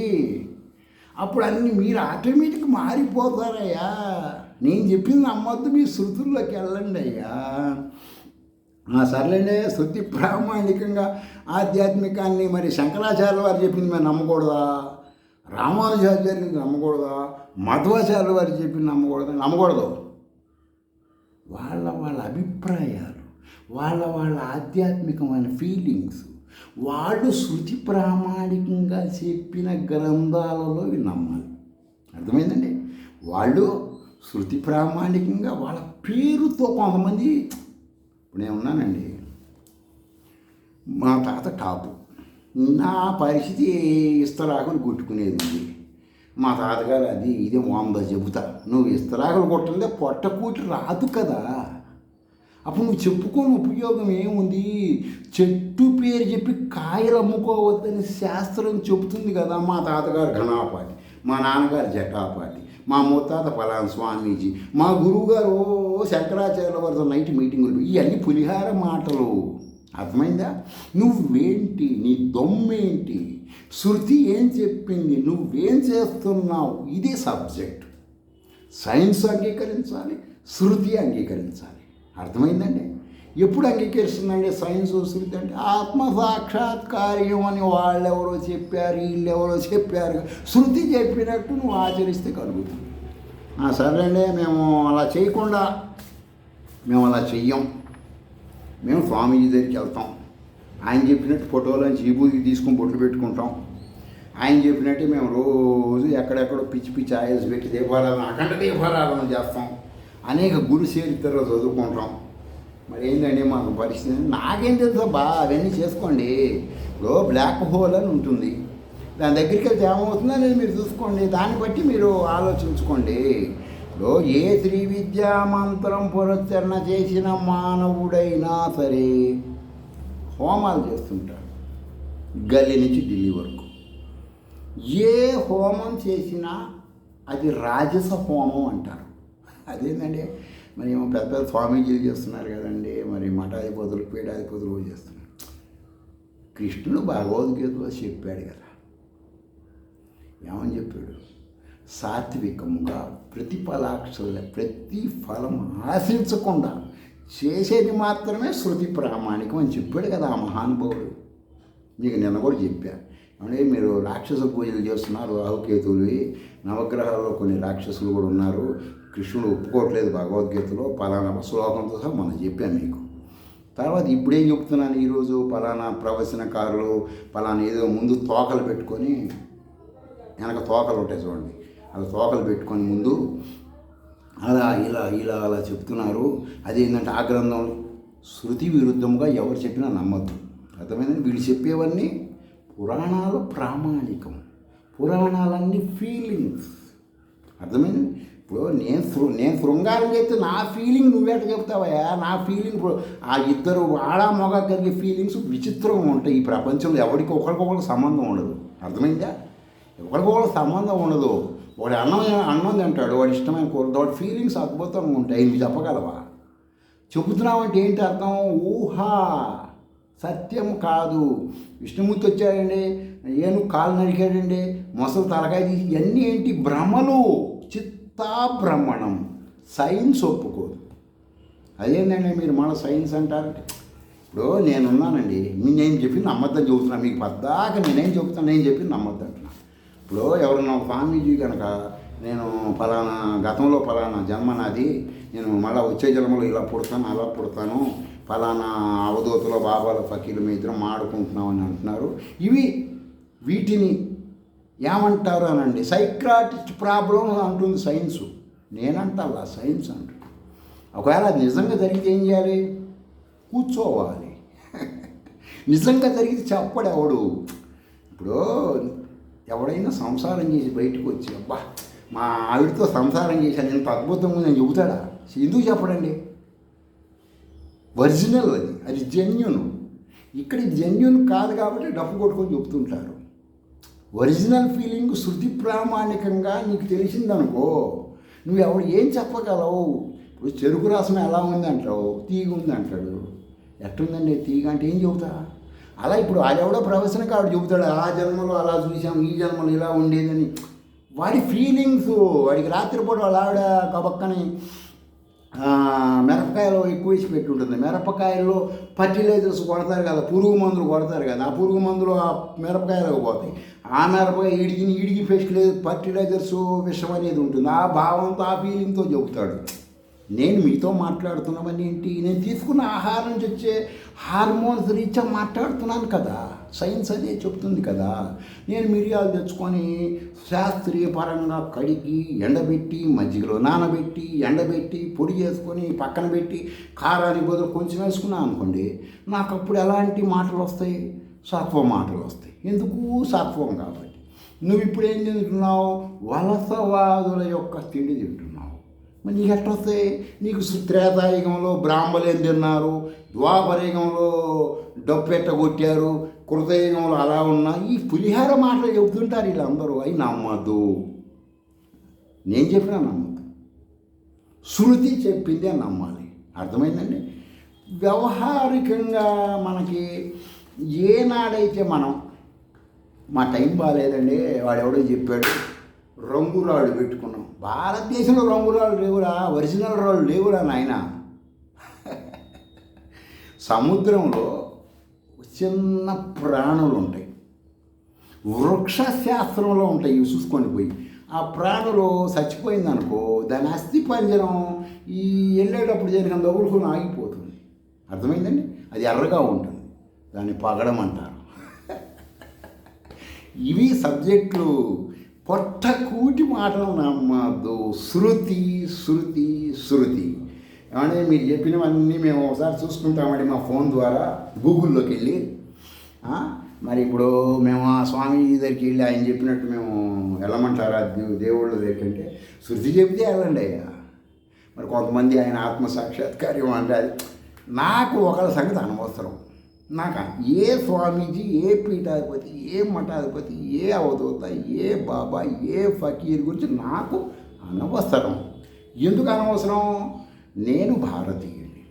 అప్పుడు అన్నీ మీరు ఆటోమేటిక్ మారిపోతారయ్యా. నేను చెప్పింది నమ్మొద్దు, మీ శృతుల్లోకి వెళ్ళండి అయ్యా. సర్లేండి, శృతి ప్రామాణికంగా ఆధ్యాత్మికాన్ని మరి శంకరాచార్యుల వారు చెప్పింది మేము నమ్మకూడదా? రామానుజాచార్యుని నమ్మకూడదా? మధ్వాచార్యుల వారు చెప్పింది నమ్మకూడదు. వాళ్ళ అభిప్రాయాలు, వాళ్ళ ఆధ్యాత్మికమైన ఫీలింగ్స్, వాళ్ళు శృతి ప్రామాణికంగా చెప్పిన గ్రంథాలలో నమ్మాలి. అర్థమైందండి? వాళ్ళు శృతి ప్రామాణికంగా వాళ్ళ పేరుతో కొంతమంది. ఇప్పుడు నేను ఉన్నానండి, మా తాత టాపు, నా పరిస్థితి ఇస్తరాకులు కొట్టుకునేది ఉంది. మా తాతగారు అది ఇది 100 చెబుతా, నువ్వు ఇస్తరాకులు కొట్టిందే పొట్టకూటి రాదు కదా. అప్పుడు నువ్వు చెప్పుకోని ఉపయోగం ఏముంది? చెట్టు పేరు చెప్పి కాయలు అమ్ముకోవద్దని శాస్త్రం చెబుతుంది కదా. మా తాతగారు ఘనాపాటి, మా నాన్నగారు జటాపాటి, మా ముత్తాత ఫలానా స్వామీజీ, మా గురువుగారు శంకరాచార్యుల వారితో నైట్ మీటింగులు. ఇవన్నీ పులిహార మాటలు. అర్థమైందా? నువ్వేంటి, నీ దొమ్మేంటి, శృతి ఏం చెప్పింది, నువ్వేం చేస్తున్నావు, ఇదే సబ్జెక్ట్. సైన్స్ అంగీకరించాలి, శృతి అంగీకరించాలి. అర్థమైందండి? ఎప్పుడు అంగీకరిస్తుందండి సైన్స్ శృతి అంటే? ఆత్మసాక్షాత్కార్యం అని వాళ్ళెవరో చెప్పారు, వీళ్ళెవరో చెప్పారు. శృతి చెప్పినట్టు నువ్వు ఆచరిస్తే కలుగుతుంది. సరేండి, మేము అలా చేయకుండా మేము అలా చెయ్యం. మేము స్వామీజీ దగ్గరికి వెళ్తాం, ఆయన చెప్పినట్టు ఫోటోలోంచి విభూతి తీసుకొని బొట్లు పెట్టుకుంటాం. ఆయన చెప్పినట్టు మేము రోజు ఎక్కడెక్కడో పిచ్చి పిచ్చి ఆయిల్స్ పెట్టి దీపారాధన, అఖండ దీపారాధన చేస్తాం. అనేక గురు చరిత్రలో చదువుకుంటాం. మరి ఏంటండి మాకు పరిస్థితి? నాకేం తెలుసా బా, అవన్నీ చేసుకోండి. ఇప్పుడు బ్లాక్ హోల్ అని ఉంటుంది, దాని దగ్గరికి వెళ్తే ఏమవుతుందో అనేది మీరు చూసుకోండి, దాన్ని బట్టి మీరు ఆలోచించుకోండి. ఇప్పుడు ఏ శ్రీ విద్యా మంత్రం పురస్కరణ చేసిన మానవుడైనా సరే హోమాలు చేస్తుంటారు, గల్లీ నుంచి ఢిల్లీ వరకు. ఏ హోమం చేసినా అది రాజస హోమం అంటారు. అదేంటండి, మరి ఏమో పెద్ద పెద్ద స్వామీజీలు చేస్తున్నారు కదండి, మరి మఠాధిపతులు పీఠాధిపతులు చేస్తున్నారు. కృష్ణుడు భగవద్గీతలో చెప్పాడు కదా, ఏమని చెప్పాడు? సాత్వికముగా ప్రతి ఫలం ఆశించకుండా చేసేది మాత్రమే శృతి ప్రామాణికం అని చెప్పాడు కదా ఆ మహానుభావుడు. మీకు నిన్న కూడా చెప్పా, అంటే మీరు రాక్షస పూజలు చేస్తున్నారు, రాహుకేతువులు, నవగ్రహాల్లో కొన్ని రాక్షసులు కూడా ఉన్నారు, కృష్ణుడు ఒప్పుకోవట్లేదు భగవద్గీతలో పలానా శ్లోకంతో సహా మనం చెప్పాను మీకు. తర్వాత ఇప్పుడేం చెప్తున్నాను, ఈరోజు పలానా ప్రవచనకారులు పలానా ఏదో ముందు తోకలు పెట్టుకొని, వెనక తోకలు ఉంటాయి చూడండి, అలా తోకలు పెట్టుకొని ముందు అలా ఇలా ఇలా అలా చెప్తున్నారు. అదేంటంటే ఆ గ్రంథం శృతి విరుద్ధంగా ఎవరు చెప్పినా నమ్మద్దు. అర్థమైందని వీళ్ళు చెప్పేవన్నీ పురాణాలు ప్రామాణికం, పురాణాలన్నీ ఫీలింగ్స్. అర్థమైంది? ఇప్పుడు నేను శృంగారం చెప్తే నా ఫీలింగ్ నువ్వేట చెప్తావయ్యా? నా ఫీలింగ్ ఆ ఇద్దరు ఆడ మొగ కలిగే ఫీలింగ్స్ విచిత్రంగా ఉంటాయి. ఈ ప్రపంచంలో ఎవరికి ఒకరికొకరికి సంబంధం ఉండదు. అర్థమైందా? ఒకరికొకరికి సంబంధం ఉండదు. వాడు అన్నం తింటాడు, వాడు ఇష్టమైన కూర, వాడి ఫీలింగ్స్ అద్భుతంగా ఉంటాయి. నువ్వు చెప్పగలవా? చెబుతున్నావంటే ఏంటి అర్థం? ఊహ, సత్యం కాదు. విష్ణుమూర్తి వచ్చాడండి, ఏను కాలు నరికాడండి, మొసలు తలకాయ తీసి, ఇవన్నీ ఏంటి? భ్రమలు, చిత్తాభ్రమణం. సైన్స్ ఒప్పుకోదు. అదేంటండి మీరు మన సైన్స్ అంటారంటే, ఇప్పుడు నేనున్నానండి, నేను చెప్పింది నమ్మద్దని చెబుతున్నా. మీకు పద్దాక నేనేం చెబుతాను, నేను చెప్పింది నమ్మద్దు అంటున్నా. ఇప్పుడు ఎవరన్నా స్వామీజీ కనుక నేను ఫలానా గతంలో ఫలానా జన్మ నాది, నేను మళ్ళీ వచ్చే జన్మలో ఇలా పుడతాను అలా పుడతాను, ఫలానా అవధూతలో బాబాల ఫకీలు మీ ఇద్దరం ఆడుకుంటున్నామని అంటున్నారు. వీటిని ఏమంటారు అనండి, సైక్రాటిస్ట్ ప్రాబ్లం అంటుంది సైన్సు. నేనంటా సైన్స్ అంటుంది. ఒకవేళ అది నిజంగా జరిగితే ఏం చేయాలి? కూర్చోవాలి. నిజంగా జరిగితే చెప్పడు ఎవడు. ఇప్పుడు ఎవడైనా సంసారం చేసి బయటకు వచ్చి, అబ్బా మా ఆవిడతో సంసారం చేశాను ఎంత అద్భుతంగా నేను చెబుతాడా? ఎందుకు చెప్పడండి? ఒరిజినల్ అది జెన్యున్. ఇక్కడ జెన్యున్ కాదు కాబట్టి డబ్బు కొట్టుకొని చెబుతుంటారు. ఒరిజినల్ ఫీలింగ్ శృతి ప్రామాణికంగా నీకు తెలిసిందనుకో, నువ్వు ఎవడు ఏం చెప్పగలవు? ఇప్పుడు చెరుకు రసం ఎలా ఉంది అంటావు, తీగ ఉంది అంటాడు. ఎట్టుందండి తీగ అంటే ఏం చెబుతా? అలా ఇప్పుడు ఆడెవడో ప్రవచనకారుడు చెబుతాడు, ఆ జన్మలో అలా చూసాం, ఈ జన్మలో ఇలా ఉండేదని. వాడి ఫీలింగ్స్, వాడికి రాత్రిపూట వాళ్ళ ఆవిడ కబక్కని మిరపకాయలు ఎక్కువ వేసి పెట్టి ఉంటుంది. మిరపకాయల్లో ఫర్టిలైజర్స్ కొడతారు కదా, పురుగు మందులు కొడతారు కదా, ఆ పురుగు మందులు ఆ మిరపకాయలకు పోతాయి. ఆ మిరపకాయ ఈడికి ఫర్టిలైజర్స్ విషం అనేది ఉంటుంది. ఆ భావంతో ఆ ఫీలింగ్తో చెబుతాడు. నేను మీతో మాట్లాడుతున్నామని ఏంటి? నేను తీసుకున్న ఆహారం నుంచి వచ్చే హార్మోన్స్ రీత్యా మాట్లాడుతున్నాను కదా, సైన్స్ అదే చెప్తుంది కదా. నేను మిరియాలు తెచ్చుకొని శాస్త్రీయ పరంగా కడిగి ఎండబెట్టి, మజ్జిగలో నానబెట్టి, ఎండబెట్టి, పొడి చేసుకొని పక్కన పెట్టి, కారానికి బదులు కొంచెం వేసుకున్నాను అనుకోండి, నాకు అప్పుడు ఎలాంటి మాటలు వస్తాయి? సత్వ మాటలు వస్తాయి. ఎందుకు? సత్వం కాబట్టి. నువ్వు ఇప్పుడు ఏం తింటున్నావు? వలసవాదుల యొక్క తిండి తింటున్నావు. మరి నీకు ఎట్లా వస్తాయి? నీకు త్రేతాయుగంలో బ్రాహ్మలు ఏం తిన్నారు, ద్వాపరయుగంలో డప్పెట్ట కొట్టారు, కృతయుగంలో అలా ఉన్నా, ఈ పులిహార మాటలు చెబుతుంటారు వీళ్ళందరూ. అవి నమ్మద్దు. నేను చెప్పినా నమ్మద్దు, శృతి చెప్పిందే నమ్మాలి. అర్థమైందండి? వ్యవహారికంగా మనకి ఏనాడైతే మనం మా టైం బాగాలేదండి, వాడెవడో చెప్పాడు రంగురాళ్ళు పెట్టుకున్నాం. భారతదేశంలో రంగురాళ్ళు లేవురా, ఒరిజినల్ రాళ్ళు లేవురా నాయన. సముద్రంలో చిన్న ప్రాణులు ఉంటాయి, వృక్షశాస్త్రంలో ఉంటాయి, ఇవి చూసుకొని పోయి. ఆ ప్రాణులు చచ్చిపోయిందనుకో, దాని అస్థి పంజరం ఈ వెళ్ళేటప్పుడు జరిగిన తగులుకొని ఆగిపోతుంది. అర్థమైందండి? అది ఎర్రగా ఉంటుంది, దాన్ని పగడం అంటారు. ఇవి సబ్జెక్టులు. పొట్ట కూటి మాటలు నమ్మద్దు. శృతి శృతి శృతి. ఏమంటే మీరు చెప్పినవన్నీ మేము ఒకసారి చూసుకుంటామండి మా ఫోన్ ద్వారా గూగుల్లోకి వెళ్ళి. మరి ఇప్పుడు మేము ఆ స్వామి దగ్గరికి వెళ్ళి ఆయన చెప్పినట్టు మేము వెళ్ళమంటారా దేవుళ్ళ దగ్గరికి అంటే శృతి చెబితే వెళ్ళండి అయ్యా. మరి కొంతమంది ఆయన ఆత్మ సాక్షాత్కార్యం అంటే అది నాకు ఒకళ్ళ సంగతి అనవసరం. నాకు ఏ స్వామీజీ, ఏ పీఠాధిపతి, ఏ మఠాధిపతి, ఏ అవధూత, ఏ బాబా, ఏ ఫకీర్ గురించి నాకు అనవసరం. ఎందుకు అనవసరం? నేను భారతీయుడిని.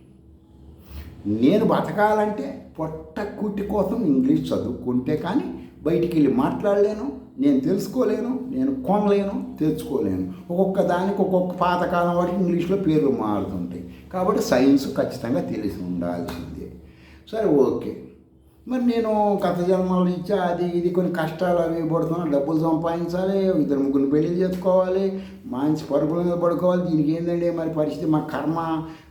నేను బతకాలంటే పొట్ట కూటి కోసం ఇంగ్లీష్ చదువుకుంటే కానీ బయటికి వెళ్ళి మాట్లాడలేను, నేను తెలుసుకోలేను, నేను కొనలేను, తెచ్చుకోలేను. ఒక్కొక్క దానికి ఒక్కొక్క పాతకాలం వాటికి ఇంగ్లీష్లో పేర్లు మారుతుంటాయి. కాబట్టి సైన్స్ ఖచ్చితంగా తెలిసి ఉండాల్సిందే. సరే, ఓకే. మరి నేను గత జన్మలు ఇచ్చా అది ఇది కొన్ని కష్టాలు అవి పడుతున్నాను, డబ్బులు సంపాదించాలి, ఇద్దరు ముగ్గురు పెళ్లి చేసుకోవాలి, మంచి పరుగుల మీద పడుకోవాలి. దీనికి ఏంటంటే మరి పరిస్థితి మా కర్మ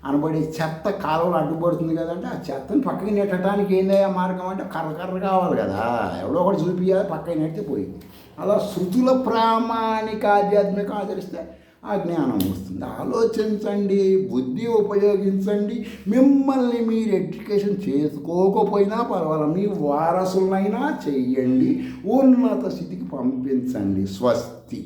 అనబడే చెత్త కాలువలు అడ్డుపడుతుంది కదంటే ఆ చెత్తని పక్కకి నెట్టడానికి ఏందయ్యా మార్గం అంటే కర్ర కావాలి కదా, ఎవడో ఒకటి చూపించాలి, పక్కకి నెట్టితే పోయింది. అలా శృతుల ప్రామాణిక ఆధ్యాత్మికం ఆచరిస్తే ఆ జ్ఞానం వస్తుంది. ఆలోచించండి, బుద్ధి ఉపయోగించండి. మిమ్మల్ని మీరు ఎడ్యుకేషన్ చేసుకోకపోయినా పర్వాలేదు, మీ వారసులనైనా చెయ్యండి, ఉన్నత స్థితికి పంపించండి. స్వస్తి.